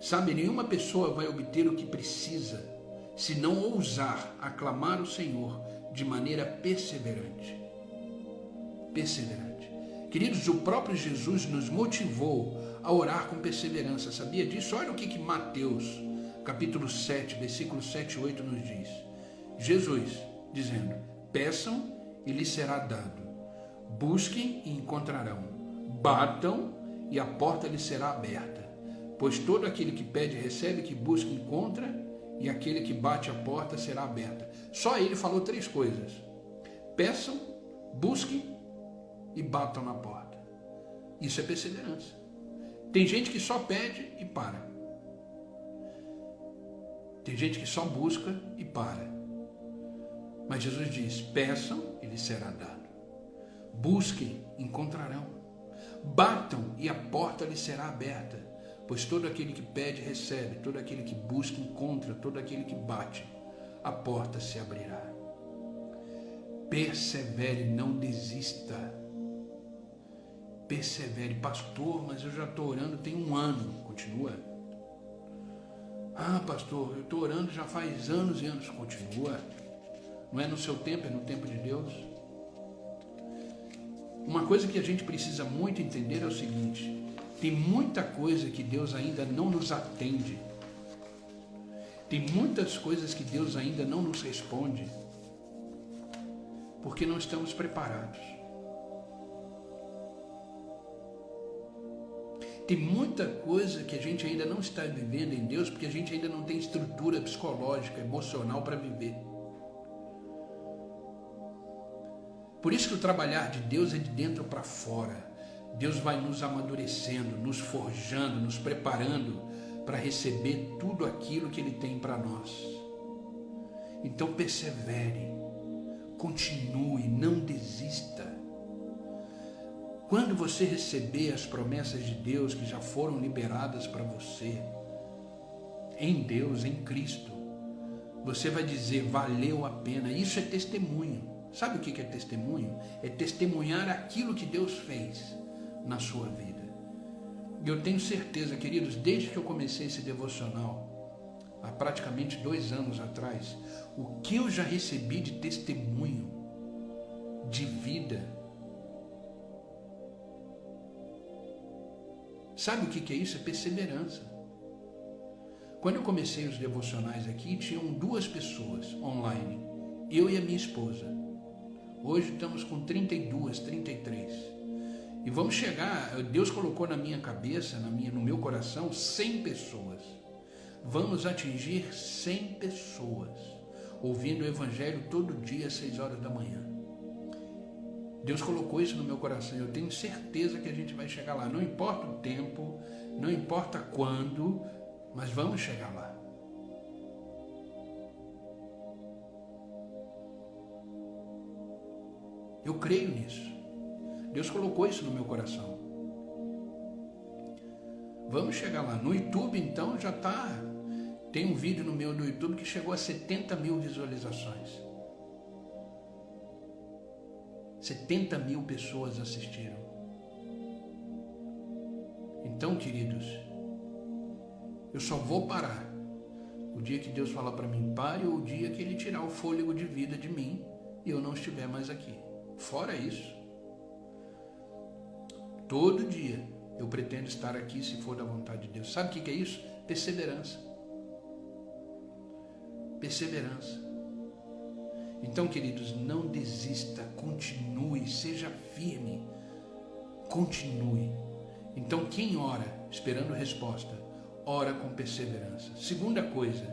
Sabe, nenhuma pessoa vai obter o que precisa se não ousar aclamar o Senhor de maneira perseverante. Perseverante. Queridos, o próprio Jesus nos motivou a orar com perseverança. Sabia disso? Olha o que Mateus, capítulo 7, versículos 7 e 8 nos diz. Jesus dizendo, peçam e lhes será dado. Busquem e encontrarão. Batam e a porta lhes será aberta. Pois todo aquele que pede recebe, que busca encontra, e aquele que bate a porta será aberta. Só ele falou 3 coisas. Peçam, busquem e batam na porta. Isso é perseverança. Tem gente que só pede e para. Tem gente que só busca e para. Mas Jesus diz, peçam e lhes será dado. Busquem, encontrarão. Batam e a porta lhes será aberta. Pois todo aquele que pede, recebe. Todo aquele que busca, encontra. Todo aquele que bate, a porta se abrirá. Persevere, não desista. Persevere. Pastor, mas eu já estou orando tem 1 ano. Continua. Pastor, eu estou orando já faz anos e anos. Continua. Não é no seu tempo, é no tempo de Deus. Uma coisa que a gente precisa muito entender é o seguinte: tem muita coisa que Deus ainda não nos atende. Tem muitas coisas que Deus ainda não nos responde, porque não estamos preparados. Tem muita coisa que a gente ainda não está vivendo em Deus, porque a gente ainda não tem estrutura psicológica, emocional para viver. Por isso que o trabalhar de Deus é de dentro para fora. Deus vai nos amadurecendo, nos forjando, nos preparando para receber tudo aquilo que Ele tem para nós. Então persevere, continue, não desista. Quando você receber as promessas de Deus que já foram liberadas para você, em Deus, em Cristo, você vai dizer, valeu a pena. Isso é testemunho. Sabe o que é testemunho? É testemunhar aquilo que Deus fez na sua vida. E eu tenho certeza, queridos, desde que eu comecei esse devocional, há praticamente 2 anos atrás, o que eu já recebi de testemunho, de vida. Sabe o que é isso? É perseverança. Quando eu comecei os devocionais aqui, tinham 2 pessoas online, eu e a minha esposa. Hoje estamos com 32, 33. E vamos chegar, Deus colocou na minha cabeça, no meu coração, 100 pessoas. vamos atingir 100 pessoas, ouvindo o Evangelho todo dia às 6 horas da manhã. Deus colocou isso no meu coração, eu tenho certeza que a gente vai chegar lá, não importa o tempo, não importa quando, mas vamos chegar lá. Eu creio nisso. Deus colocou isso no meu coração. Vamos chegar lá. No YouTube, então, já está. Tem um vídeo no meu do YouTube que chegou a 70 mil visualizações. 70 mil pessoas assistiram. Então, queridos, eu só vou parar o dia que Deus falar para mim pare, ou o dia que Ele tirar o fôlego de vida de mim e eu não estiver mais aqui. Fora isso, todo dia eu pretendo estar aqui se for da vontade de Deus. Sabe o que é isso? Perseverança. Perseverança. Então, queridos, não desista, continue, seja firme, continue. Então, quem ora esperando resposta, ora com perseverança. Segunda coisa,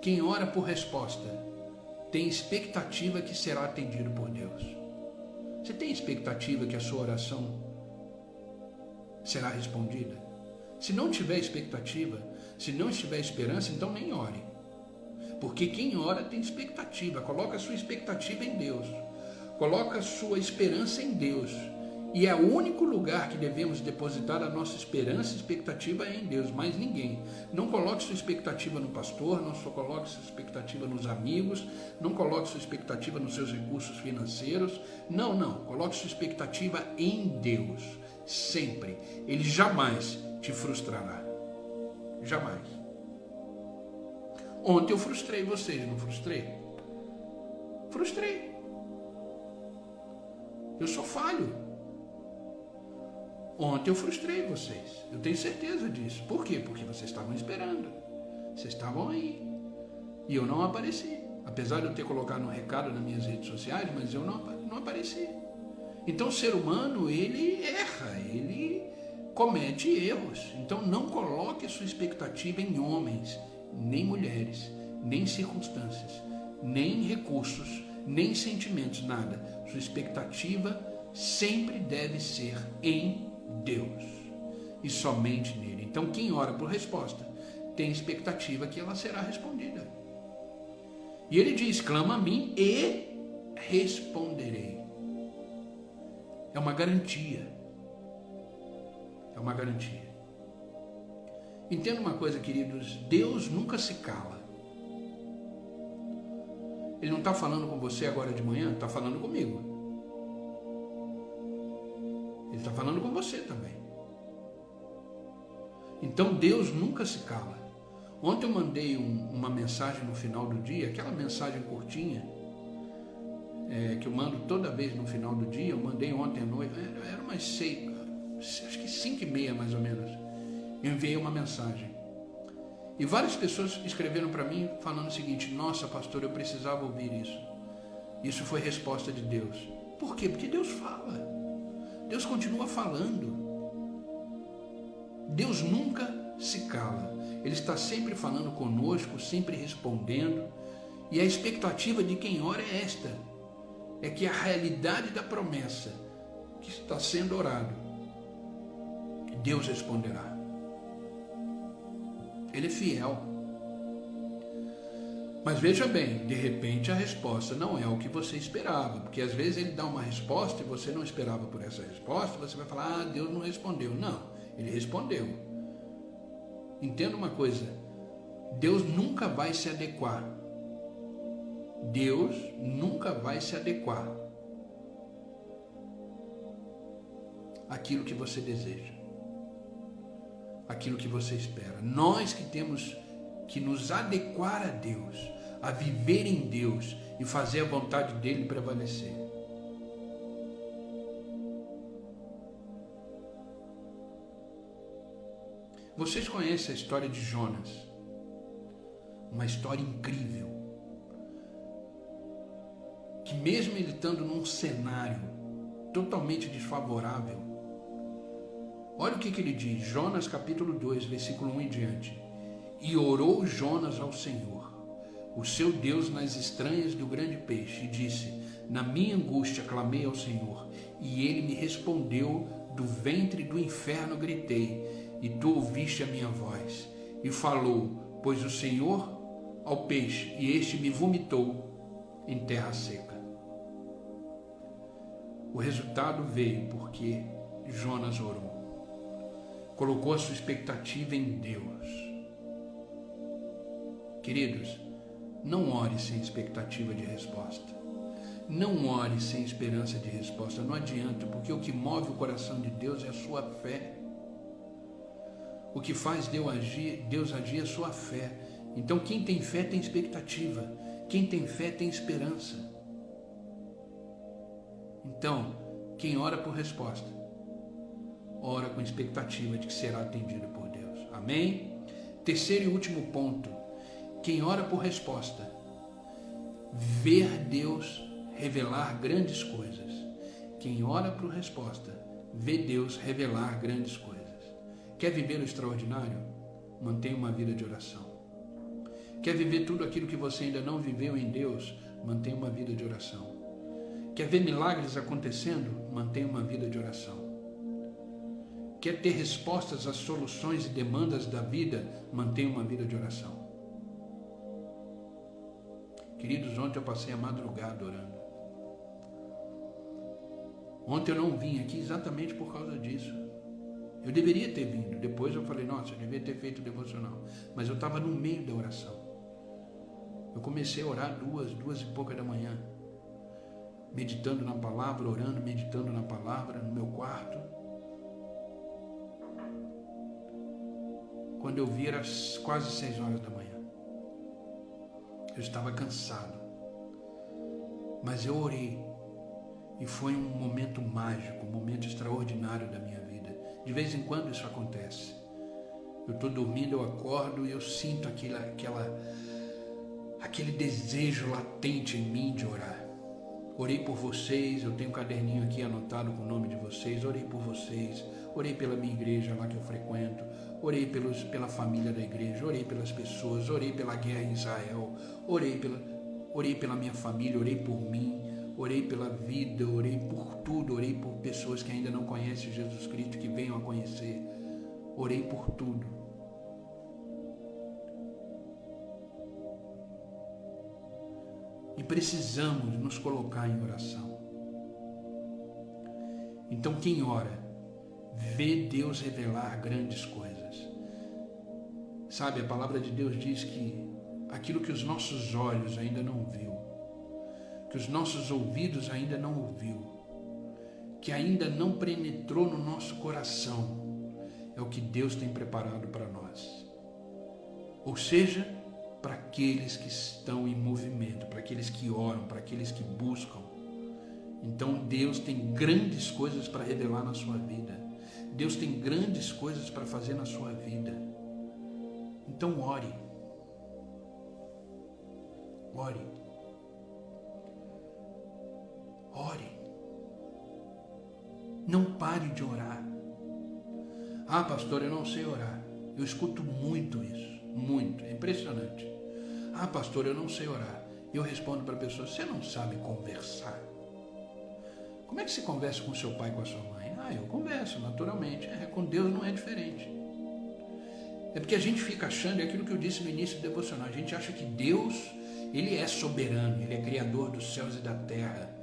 quem ora por resposta tem expectativa que será atendido por Deus. Você tem expectativa que a sua oração será respondida? Se não tiver expectativa, se não estiver esperança, então nem ore. Porque quem ora tem expectativa, coloca a sua expectativa em Deus, coloca a sua esperança em Deus. E é o único lugar que devemos depositar a nossa esperança e expectativa é em Deus, mais ninguém. Não coloque sua expectativa no pastor, não só coloque sua expectativa nos amigos, não coloque sua expectativa nos seus recursos financeiros. Não, coloque sua expectativa em Deus, sempre. Ele jamais te frustrará, jamais. Ontem eu frustrei vocês, não frustrei? Frustrei. Eu sou falho. Ontem eu frustrei vocês, eu tenho certeza disso. Por quê? Porque vocês estavam esperando, vocês estavam aí, e eu não apareci. Apesar de eu ter colocado um recado nas minhas redes sociais, mas eu não apareci. Então o ser humano, ele erra, ele comete erros. Então não coloque a sua expectativa em homens, nem mulheres, nem circunstâncias, nem recursos, nem sentimentos, nada. Sua expectativa sempre deve ser em Deus e somente nele. Então quem ora por resposta tem expectativa que ela será respondida. E ele diz, clama a mim e responderei. É uma garantia. É uma garantia. Entenda uma coisa, queridos, Deus nunca se cala. Ele não está falando com você agora de manhã, está falando comigo. Ele está falando com você também. Então Deus nunca se cala. Ontem eu mandei uma mensagem no final do dia, aquela mensagem curtinha, que eu mando toda vez no final do dia. Eu mandei ontem à noite, era umas 6, acho que 5:30 mais ou menos. Eu enviei uma mensagem. E várias pessoas escreveram para mim falando o seguinte: nossa, pastor, eu precisava ouvir isso. Isso foi resposta de Deus. Por quê? Porque Deus fala. Deus continua falando. Deus nunca se cala. Ele está sempre falando conosco, sempre respondendo. E a expectativa de quem ora é esta: é que a realidade da promessa que está sendo orado, Deus responderá. Ele é fiel. Mas veja bem, de repente a resposta não é o que você esperava, porque às vezes ele dá uma resposta e você não esperava por essa resposta, você vai falar, Deus não respondeu. Não, ele respondeu. Entenda uma coisa, Deus nunca vai se adequar. Deus nunca vai se adequar àquilo que você deseja, àquilo que você espera. Nós que temos que nos adequar a Deus, a viver em Deus e fazer a vontade dele prevalecer. Vocês conhecem a história de Jonas? Uma história incrível. Que mesmo ele estando num cenário totalmente desfavorável, olha o que ele diz, Jonas capítulo 2, versículo 1 em diante. E orou Jonas ao Senhor, o seu Deus, nas estranhas do grande peixe, e disse: na minha angústia clamei ao Senhor, e ele me respondeu. Do ventre do inferno gritei, e tu ouviste a minha voz. E falou, pois o Senhor, ao peixe, e este me vomitou em terra seca. O resultado veio porque Jonas orou, colocou a sua expectativa em Deus. Queridos, não ore sem expectativa de resposta. Não ore sem esperança de resposta. Não adianta, porque o que move o coração de Deus é a sua fé. O que faz Deus agir é a sua fé. Então quem tem fé tem expectativa. Quem tem fé tem esperança. Então, quem ora por resposta, ora com expectativa de que será atendido por Deus. Amém? Terceiro e último ponto. Quem ora por resposta, ver Deus revelar grandes coisas. Quem ora por resposta, vê Deus revelar grandes coisas. Quer viver o extraordinário? Mantenha uma vida de oração. Quer viver tudo aquilo que você ainda não viveu em Deus? Mantenha uma vida de oração. Quer ver milagres acontecendo? Mantenha uma vida de oração. Quer ter respostas às soluções e demandas da vida? Mantenha uma vida de oração. Queridos, ontem eu passei a madrugada orando. Ontem eu não vim aqui exatamente por causa disso. Eu deveria ter vindo. Depois eu falei, nossa, eu devia ter feito o devocional. Mas eu estava no meio da oração. Eu comecei a orar duas e pouca da manhã. Meditando na palavra, orando, meditando na palavra, no meu quarto. Quando eu vi, era quase 6 horas da manhã. Eu estava cansado. Mas eu orei. E foi um momento mágico, um momento extraordinário da minha vida. De vez em quando isso acontece. Eu estou dormindo, eu acordo e eu sinto aquele desejo latente em mim de orar. Orei por vocês, eu tenho um caderninho aqui anotado com o nome de vocês. Orei por vocês, orei pela minha igreja lá que eu frequento. Orei pela família da igreja, orei pelas pessoas, orei pela guerra em Israel. Orei pela minha família, orei por mim. Orei pela vida, orei por tudo, orei por pessoas que ainda não conhecem Jesus Cristo, que venham a conhecer. Orei por tudo. E precisamos nos colocar em oração. Então quem ora, vê Deus revelar grandes coisas. Sabe, a palavra de Deus diz que aquilo que os nossos olhos ainda não viu, que os nossos ouvidos ainda não ouviu, que ainda não penetrou no nosso coração, é o que Deus tem preparado para nós. Ou seja, para aqueles que estão em movimento, para aqueles que oram, para aqueles que buscam. Então Deus tem grandes coisas para revelar na sua vida. Deus tem grandes coisas para fazer na sua vida. Então ore. Ore. Ore. Não pare de orar. Ah, pastor, eu não sei orar. Eu escuto muito isso. Muito. É impressionante. Ah, pastor, eu não sei orar. Eu respondo para a pessoa, você não sabe conversar? Como é que se conversa com seu pai e com a sua mãe? Ah, eu converso, naturalmente. Com Deus não é diferente. É porque a gente fica achando, é aquilo que eu disse no início do devocional, a gente acha que Deus, Ele é soberano, Ele é criador dos céus e da terra.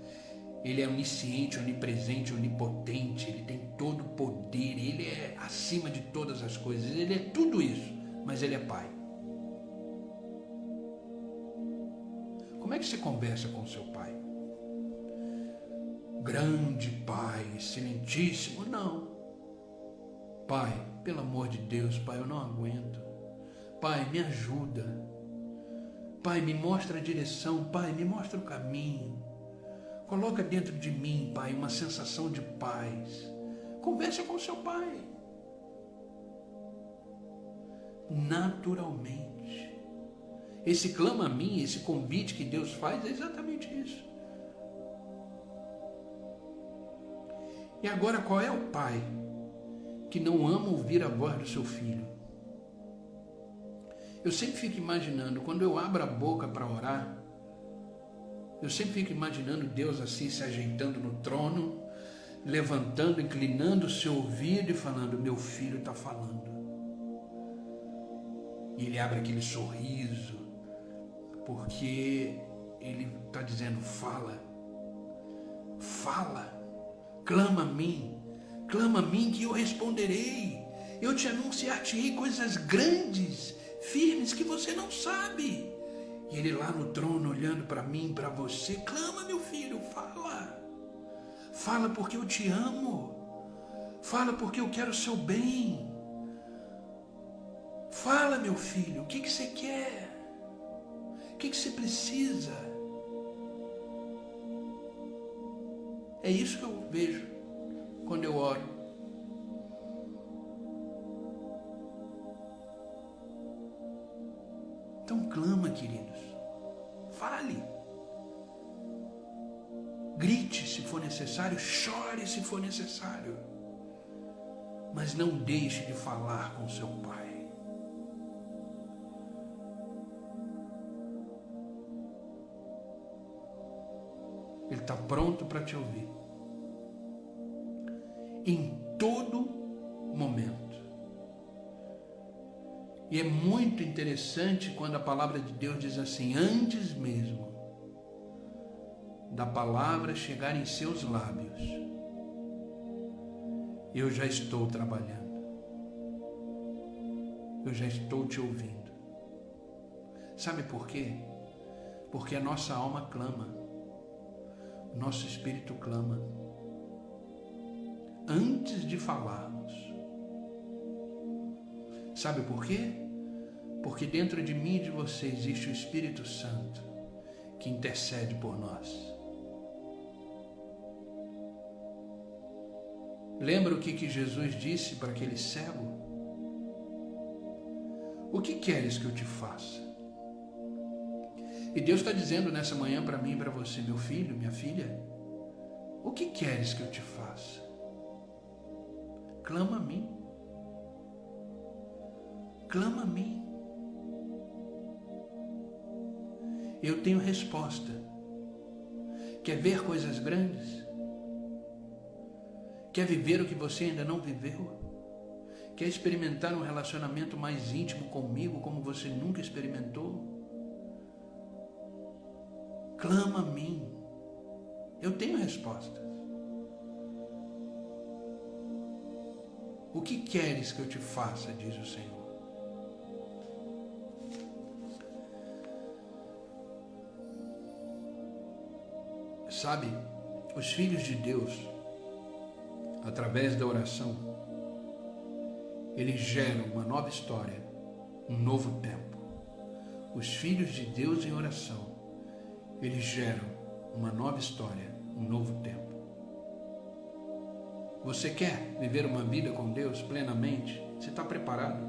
Ele é onisciente, onipresente, onipotente, Ele tem todo o poder, Ele é acima de todas as coisas, Ele é tudo isso, mas Ele é Pai. Como é que você conversa com seu pai? Grande Pai, excelentíssimo? Não. Pai, pelo amor de Deus, Pai, eu não aguento. Pai, me ajuda. Pai, me mostra a direção. Pai, me mostra o caminho. Coloca dentro de mim, Pai, uma sensação de paz. Conversa com seu pai. Naturalmente. Esse clama a mim, esse convite que Deus faz é exatamente isso. E agora, qual é o pai que não ama ouvir a voz do seu filho? Eu sempre fico imaginando, quando eu abro a boca para orar, eu sempre fico imaginando Deus assim se ajeitando no trono, levantando, inclinando o seu ouvido e falando: meu filho está falando. E ele abre aquele sorriso, porque ele está dizendo: fala, fala, clama a mim que eu responderei. Eu te anunciar-te-ei coisas grandes, firmes, que você não sabe. E ele lá no trono, olhando para mim, para você: clama, meu filho, fala. Fala porque eu te amo. Fala porque eu quero o seu bem. Fala, meu filho, o que você quer? O que você precisa? É isso que eu vejo quando eu oro. Então clama, queridos. Fale. Grite se for necessário, chore se for necessário. Mas não deixe de falar com seu Pai. Ele está pronto para te ouvir. Em todo momento. E é muito interessante quando a palavra de Deus diz assim: antes mesmo da palavra chegar em seus lábios, eu já estou trabalhando. Eu já estou te ouvindo. Sabe por quê? Porque a nossa alma clama. O nosso espírito clama. Antes de falarmos. Sabe por quê? Porque dentro de mim e de você existe o Espírito Santo que intercede por nós. Lembra o que Jesus disse para aquele cego? O que queres que eu te faça? E Deus está dizendo nessa manhã para mim e para você: meu filho, minha filha, o que queres que eu te faça? Clama a mim. Clama a mim. Eu tenho resposta. Quer ver coisas grandes? Quer viver o que você ainda não viveu? Quer experimentar um relacionamento mais íntimo comigo como você nunca experimentou? Clama a mim. Eu tenho respostas. O que queres que eu te faça, diz o Senhor. Sabe, os filhos de Deus, através da oração, eles geram uma nova história, um novo tempo. Os filhos de Deus em oração, eles geram uma nova história, um novo tempo. Você quer viver uma vida com Deus plenamente? Você está preparado?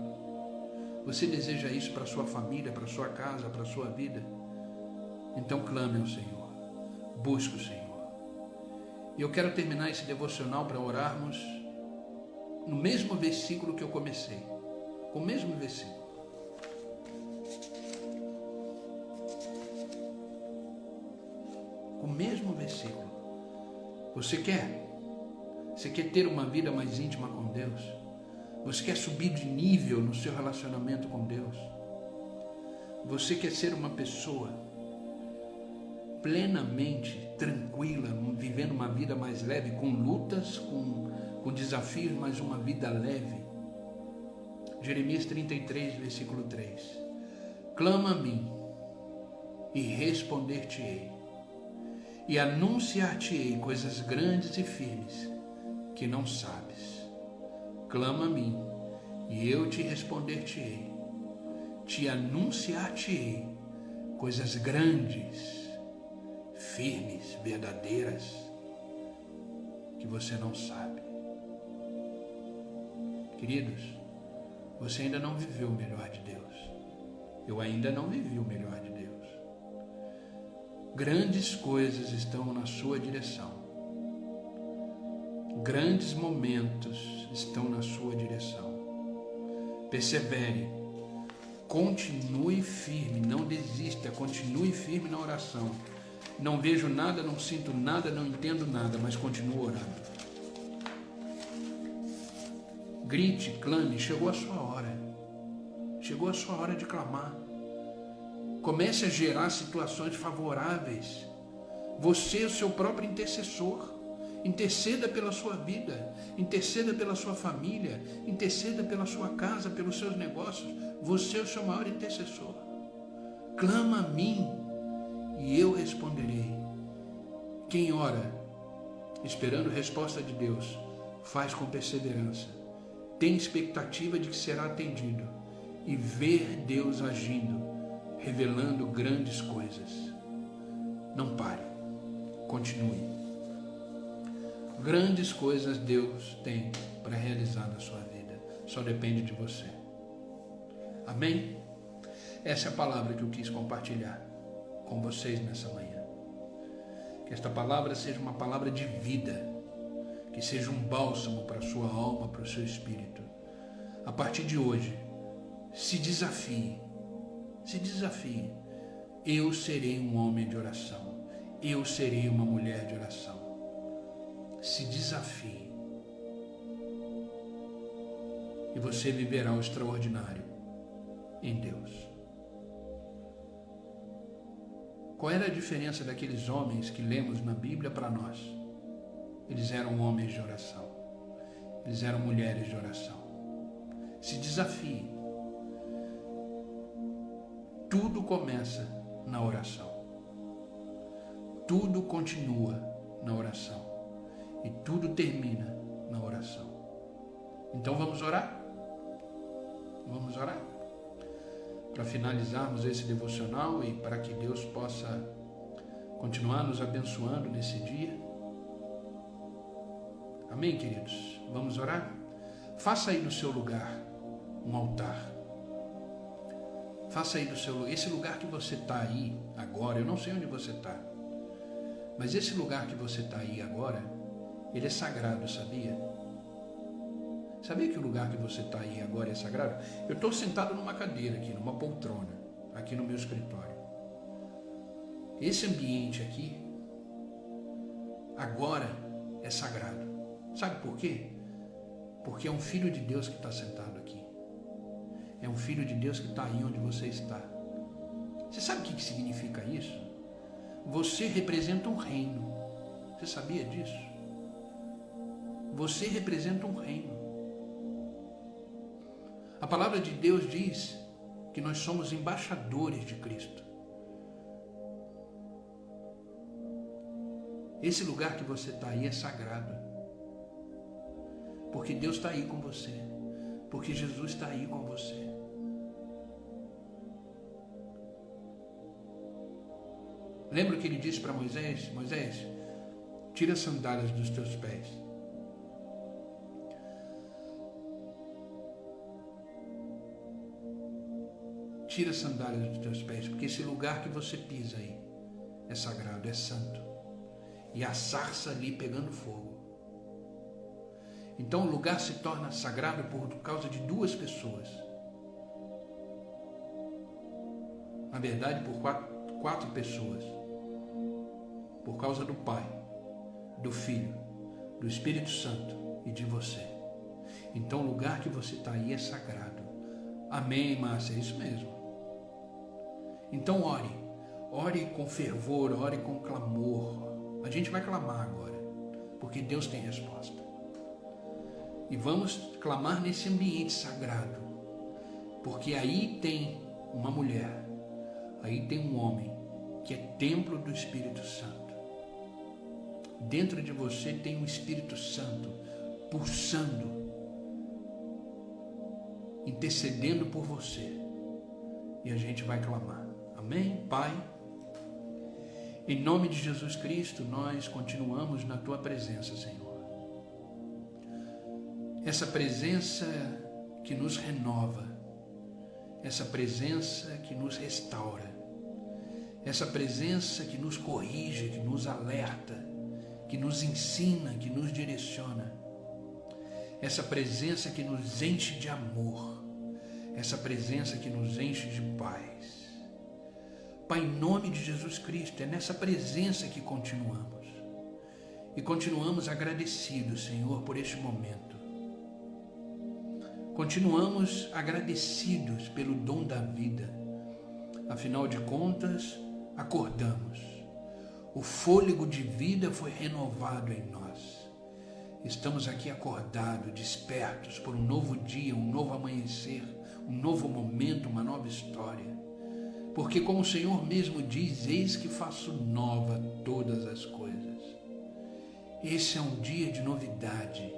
Você deseja isso para a sua família, para a sua casa, para a sua vida? Então clame ao Senhor. Busque o Senhor. E eu quero terminar esse devocional para orarmos no mesmo versículo que eu comecei. O mesmo versículo. O mesmo versículo. Você quer? Você quer ter uma vida mais íntima com Deus? Você quer subir de nível no seu relacionamento com Deus? Você quer ser uma pessoa plenamente tranquila, vivendo uma vida mais leve, com lutas, com desafios, mas uma vida leve? Jeremias 33, versículo 3. Clama a mim e responder-te-ei, e anunciar-te-ei coisas grandes e firmes que não sabes. Clama a mim e eu te responder-te-ei, te anunciar-te-ei coisas grandes, firmes, verdadeiras, que você não sabe. Queridos, você ainda não viveu o melhor de Deus. Eu ainda não vivi o melhor de Deus. Grandes coisas estão na sua direção. Grandes momentos estão na sua direção. Persevere, Continue firme, não desista, continue firme na oração. Não vejo nada, não sinto nada, não entendo nada, mas continuo orando. Grite, clame, chegou a sua hora. Chegou a sua hora de clamar. Comece a gerar situações favoráveis. Você é o seu próprio intercessor. Interceda pela sua vida, interceda pela sua família, interceda pela sua casa, pelos seus negócios. Você é o seu maior intercessor. Clama a mim e eu responderei. Quem ora, esperando resposta de Deus, faz com perseverança, tem expectativa de que será atendido e ver Deus agindo, revelando grandes coisas. Não pare, continue. Grandes coisas Deus tem para realizar na sua vida. Só depende de você. Amém? Essa é a palavra que eu quis compartilhar com vocês nessa manhã. Que esta palavra seja uma palavra de vida. Que seja um bálsamo para a sua alma, para o seu espírito. A partir de hoje, se desafie. Se desafie. Eu serei um homem de oração. Eu serei uma mulher de oração. Se desafie e você viverá o extraordinário em Deus. Qual era a diferença daqueles homens que lemos na Bíblia para nós? Eles eram homens de oração. Eles eram mulheres de oração. Se desafie. Tudo começa na oração. Tudo continua na oração. E tudo termina na oração. Então vamos orar? Vamos orar? Para finalizarmos esse devocional e para que Deus possa continuar nos abençoando nesse dia. Amém, queridos? Vamos orar? Faça aí do seu lugar um altar. Faça aí do seu lugar, esse lugar que você está aí agora, eu não sei onde você está, mas esse lugar que você está aí agora, ele é sagrado, sabia? Sabia que o lugar que você está aí agora é sagrado? Eu estou sentado numa cadeira aqui, numa poltrona, aqui no meu escritório. Esse ambiente aqui, agora, é sagrado. Sabe por quê? Porque é um filho de Deus que está sentado aqui. É um filho de Deus que está aí onde você está. Você sabe o que significa isso? Você representa um reino. Você sabia disso? Você representa um reino. A palavra de Deus diz que nós somos embaixadores de Cristo. Esse lugar que você está aí é sagrado. Porque Deus está aí com você. Porque Jesus está aí com você. Lembra que ele disse para Moisés? Moisés, tira as sandálias dos teus pés. Tira as sandálias dos teus pés, porque esse lugar que você pisa aí é sagrado, é santo. E a sarça ali pegando fogo. Então o lugar se torna sagrado por causa de duas pessoas. Na verdade, por quatro pessoas. Por causa do Pai, do Filho, do Espírito Santo e de você. Então o lugar que você está aí é sagrado. Amém, Márcia? É isso mesmo. Então ore. Ore com fervor, ore com clamor. A gente vai clamar agora, porque Deus tem resposta. E vamos clamar nesse ambiente sagrado, porque aí tem uma mulher, aí tem um homem, que é templo do Espírito Santo. Dentro de você tem um Espírito Santo pulsando, intercedendo por você. E a gente vai clamar. Amém, Pai? Em nome de Jesus Cristo, nós continuamos na Tua presença, Senhor. Essa presença que nos renova, essa presença que nos restaura, essa presença que nos corrige, que nos alerta, que nos ensina, que nos direciona, essa presença que nos enche de amor, essa presença que nos enche de paz. Pai, em nome de Jesus Cristo, é nessa presença que continuamos. E continuamos agradecidos, Senhor, por este momento. Continuamos agradecidos pelo dom da vida. Afinal de contas, acordamos. O fôlego de vida foi renovado em nós. Estamos aqui acordados, despertos por um novo dia, um novo amanhecer, um novo momento, uma nova história. Porque como o Senhor mesmo diz, eis que faço nova todas as coisas. Esse é um dia de novidade.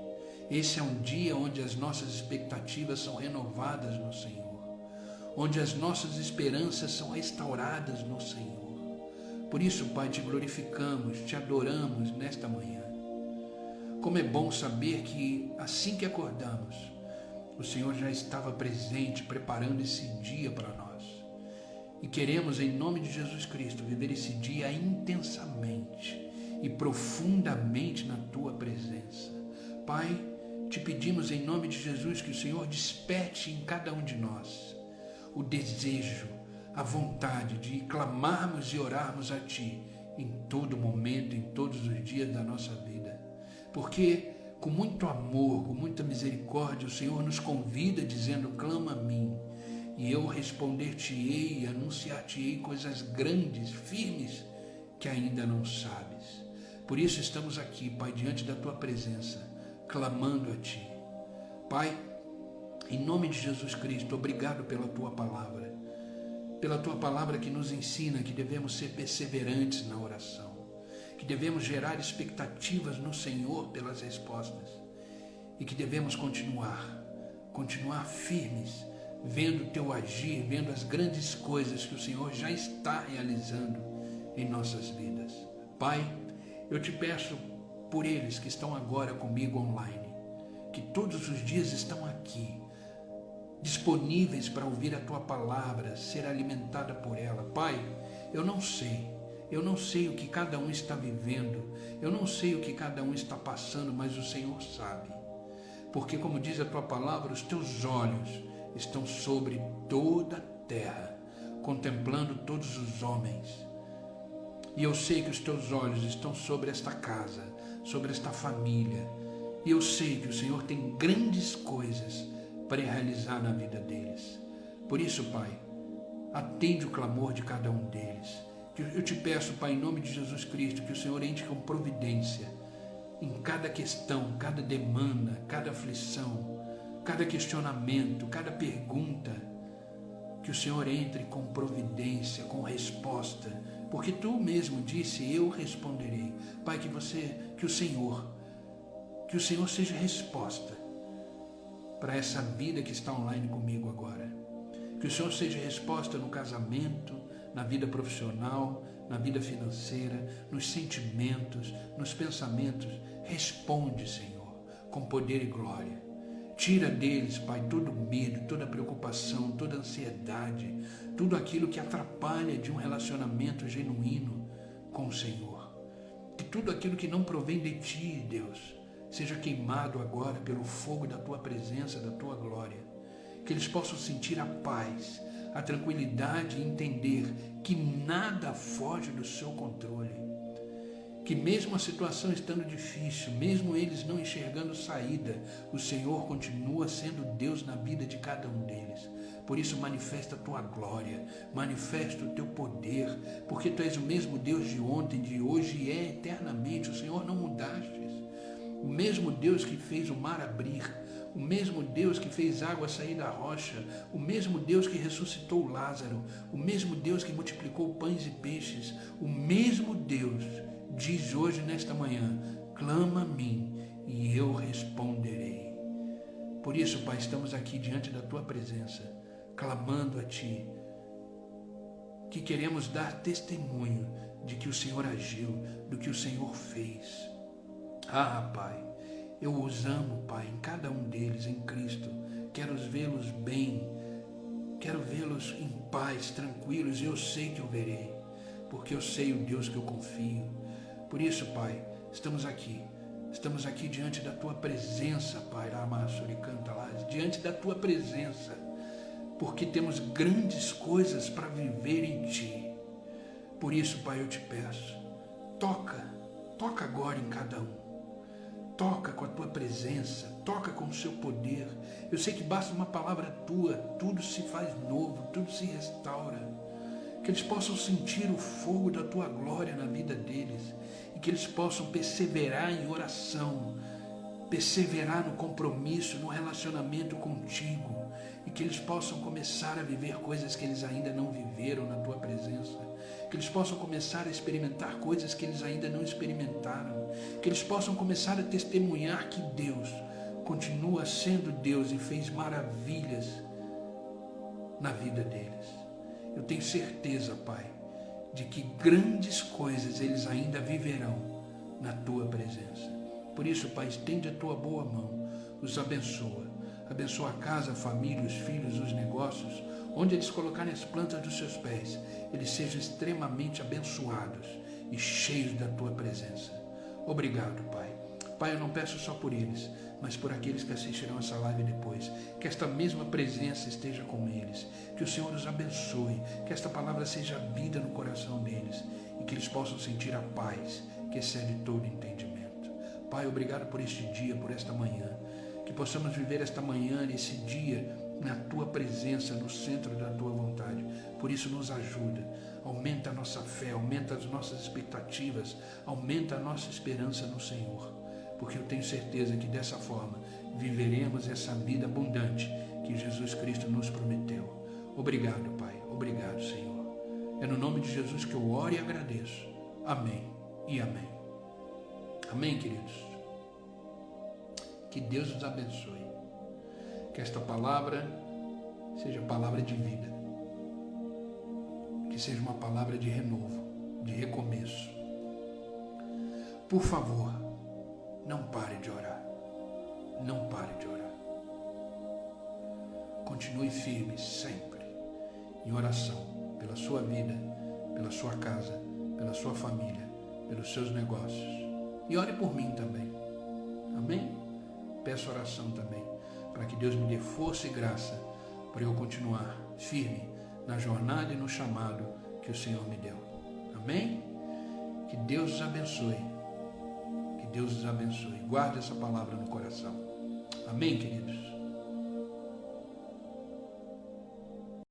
Esse é um dia onde as nossas expectativas são renovadas no Senhor. Onde as nossas esperanças são restauradas no Senhor. Por isso, Pai, te glorificamos, te adoramos nesta manhã. Como é bom saber que assim que acordamos, o Senhor já estava presente, preparando esse dia para nós. E queremos, em nome de Jesus Cristo, viver esse dia intensamente e profundamente na Tua presença. Pai, te pedimos em nome de Jesus que o Senhor desperte em cada um de nós o desejo, a vontade de clamarmos e orarmos a Ti em todo momento, em todos os dias da nossa vida. Porque com muito amor, com muita misericórdia, o Senhor nos convida dizendo, clama a mim. E eu responder-te-ei e anunciar-te-ei coisas grandes, firmes, que ainda não sabes. Por isso estamos aqui, Pai, diante da Tua presença, clamando a Ti. Pai, em nome de Jesus Cristo, obrigado pela Tua palavra. Pela Tua palavra que nos ensina que devemos ser perseverantes na oração. Que devemos gerar expectativas no Senhor pelas respostas. E que devemos continuar firmes, vendo o Teu agir, vendo as grandes coisas que o Senhor já está realizando em nossas vidas. Pai, eu te peço por eles que estão agora comigo online, que todos os dias estão aqui, disponíveis para ouvir a Tua palavra, ser alimentada por ela. Pai, eu não sei o que cada um está vivendo, eu não sei o que cada um está passando, mas o Senhor sabe. Porque como diz a Tua palavra, os Teus olhos estão sobre toda a terra, contemplando todos os homens. E eu sei que os Teus olhos estão sobre esta casa, sobre esta família. E eu sei que o Senhor tem grandes coisas para realizar na vida deles. Por isso, Pai, atende o clamor de cada um deles. Eu te peço, Pai, em nome de Jesus Cristo, que o Senhor entre com providência em cada questão, cada demanda, cada aflição, cada questionamento, cada pergunta, que o Senhor entre com providência, com resposta, porque Tu mesmo disse, eu responderei. Pai, que o Senhor seja resposta para essa vida que está online comigo agora. Que o Senhor seja resposta no casamento, na vida profissional, na vida financeira, nos sentimentos, nos pensamentos. Responde, Senhor, com poder e glória. Tira deles, Pai, todo medo, toda preocupação, toda ansiedade, tudo aquilo que atrapalha de um relacionamento genuíno com o Senhor. Que tudo aquilo que não provém de Ti, Deus, seja queimado agora pelo fogo da Tua presença, da Tua glória. Que eles possam sentir a paz, a tranquilidade e entender que nada foge do Seu controle. Que mesmo a situação estando difícil, mesmo eles não enxergando saída, o Senhor continua sendo Deus na vida de cada um deles. Por isso manifesta a Tua glória, manifesta o Teu poder, porque Tu és o mesmo Deus de ontem, de hoje e é eternamente. O Senhor não mudaste. O mesmo Deus que fez o mar abrir, o mesmo Deus que fez água sair da rocha, o mesmo Deus que ressuscitou Lázaro, o mesmo Deus que multiplicou pães e peixes, o mesmo Deus diz hoje nesta manhã, clama a mim e eu responderei. Por isso, Pai, estamos aqui diante da Tua presença, clamando a Ti, que queremos dar testemunho de que o Senhor agiu, do que o Senhor fez. Ah, Pai, eu os amo, Pai, em cada um deles, em Cristo. Quero vê-los bem, quero vê-los em paz, tranquilos, e eu sei que eu verei, porque eu sei o Deus que eu confio. Por isso, Pai, estamos aqui diante da Tua presença, Pai, diante da Tua presença, porque temos grandes coisas para viver em Ti. Por isso, Pai, eu te peço, toca agora em cada um. Toca com a Tua presença, toca com o Seu poder. Eu sei que basta uma palavra Tua, tudo se faz novo, tudo se restaura. Que eles possam sentir o fogo da Tua glória na vida deles e que eles possam perseverar em oração, perseverar no compromisso, no relacionamento contigo, e que eles possam começar a viver coisas que eles ainda não viveram na Tua presença, que eles possam começar a experimentar coisas que eles ainda não experimentaram, que eles possam começar a testemunhar que Deus continua sendo Deus e fez maravilhas na vida deles. Eu tenho certeza, Pai, de que grandes coisas eles ainda viverão na Tua presença. Por isso, Pai, estende a Tua boa mão, os abençoa. Abençoa a casa, a família, os filhos, os negócios, onde eles colocarem as plantas dos seus pés, eles sejam extremamente abençoados e cheios da Tua presença. Obrigado, Pai. Pai, eu não peço só por eles, mas por aqueles que assistirão essa live depois. Que esta mesma presença esteja com eles, que o Senhor os abençoe, que esta palavra seja vida no coração deles e que eles possam sentir a paz que excede todo entendimento. Pai, obrigado por este dia, por esta manhã. Que possamos viver esta manhã, esse dia, na Tua presença, no centro da Tua vontade. Por isso nos ajuda, aumenta a nossa fé, aumenta as nossas expectativas, aumenta a nossa esperança no Senhor. Porque eu tenho certeza que dessa forma viveremos essa vida abundante que Jesus Cristo nos prometeu. Obrigado, Pai. Obrigado, Senhor. É no nome de Jesus que eu oro e agradeço. Amém e amém. Amém, queridos. Que Deus os abençoe. Que esta palavra seja palavra de vida. Que seja uma palavra de renovo, de recomeço. Por favor, não pare de orar. Não pare de orar. Continue firme sempre em oração pela sua vida, pela sua casa, pela sua família, pelos seus negócios. E ore por mim também. Amém? Peço oração também, para que Deus me dê força e graça para eu continuar firme na jornada e no chamado que o Senhor me deu. Amém? Que Deus os abençoe. Que Deus os abençoe. Guarde essa palavra no coração. Amém, queridos?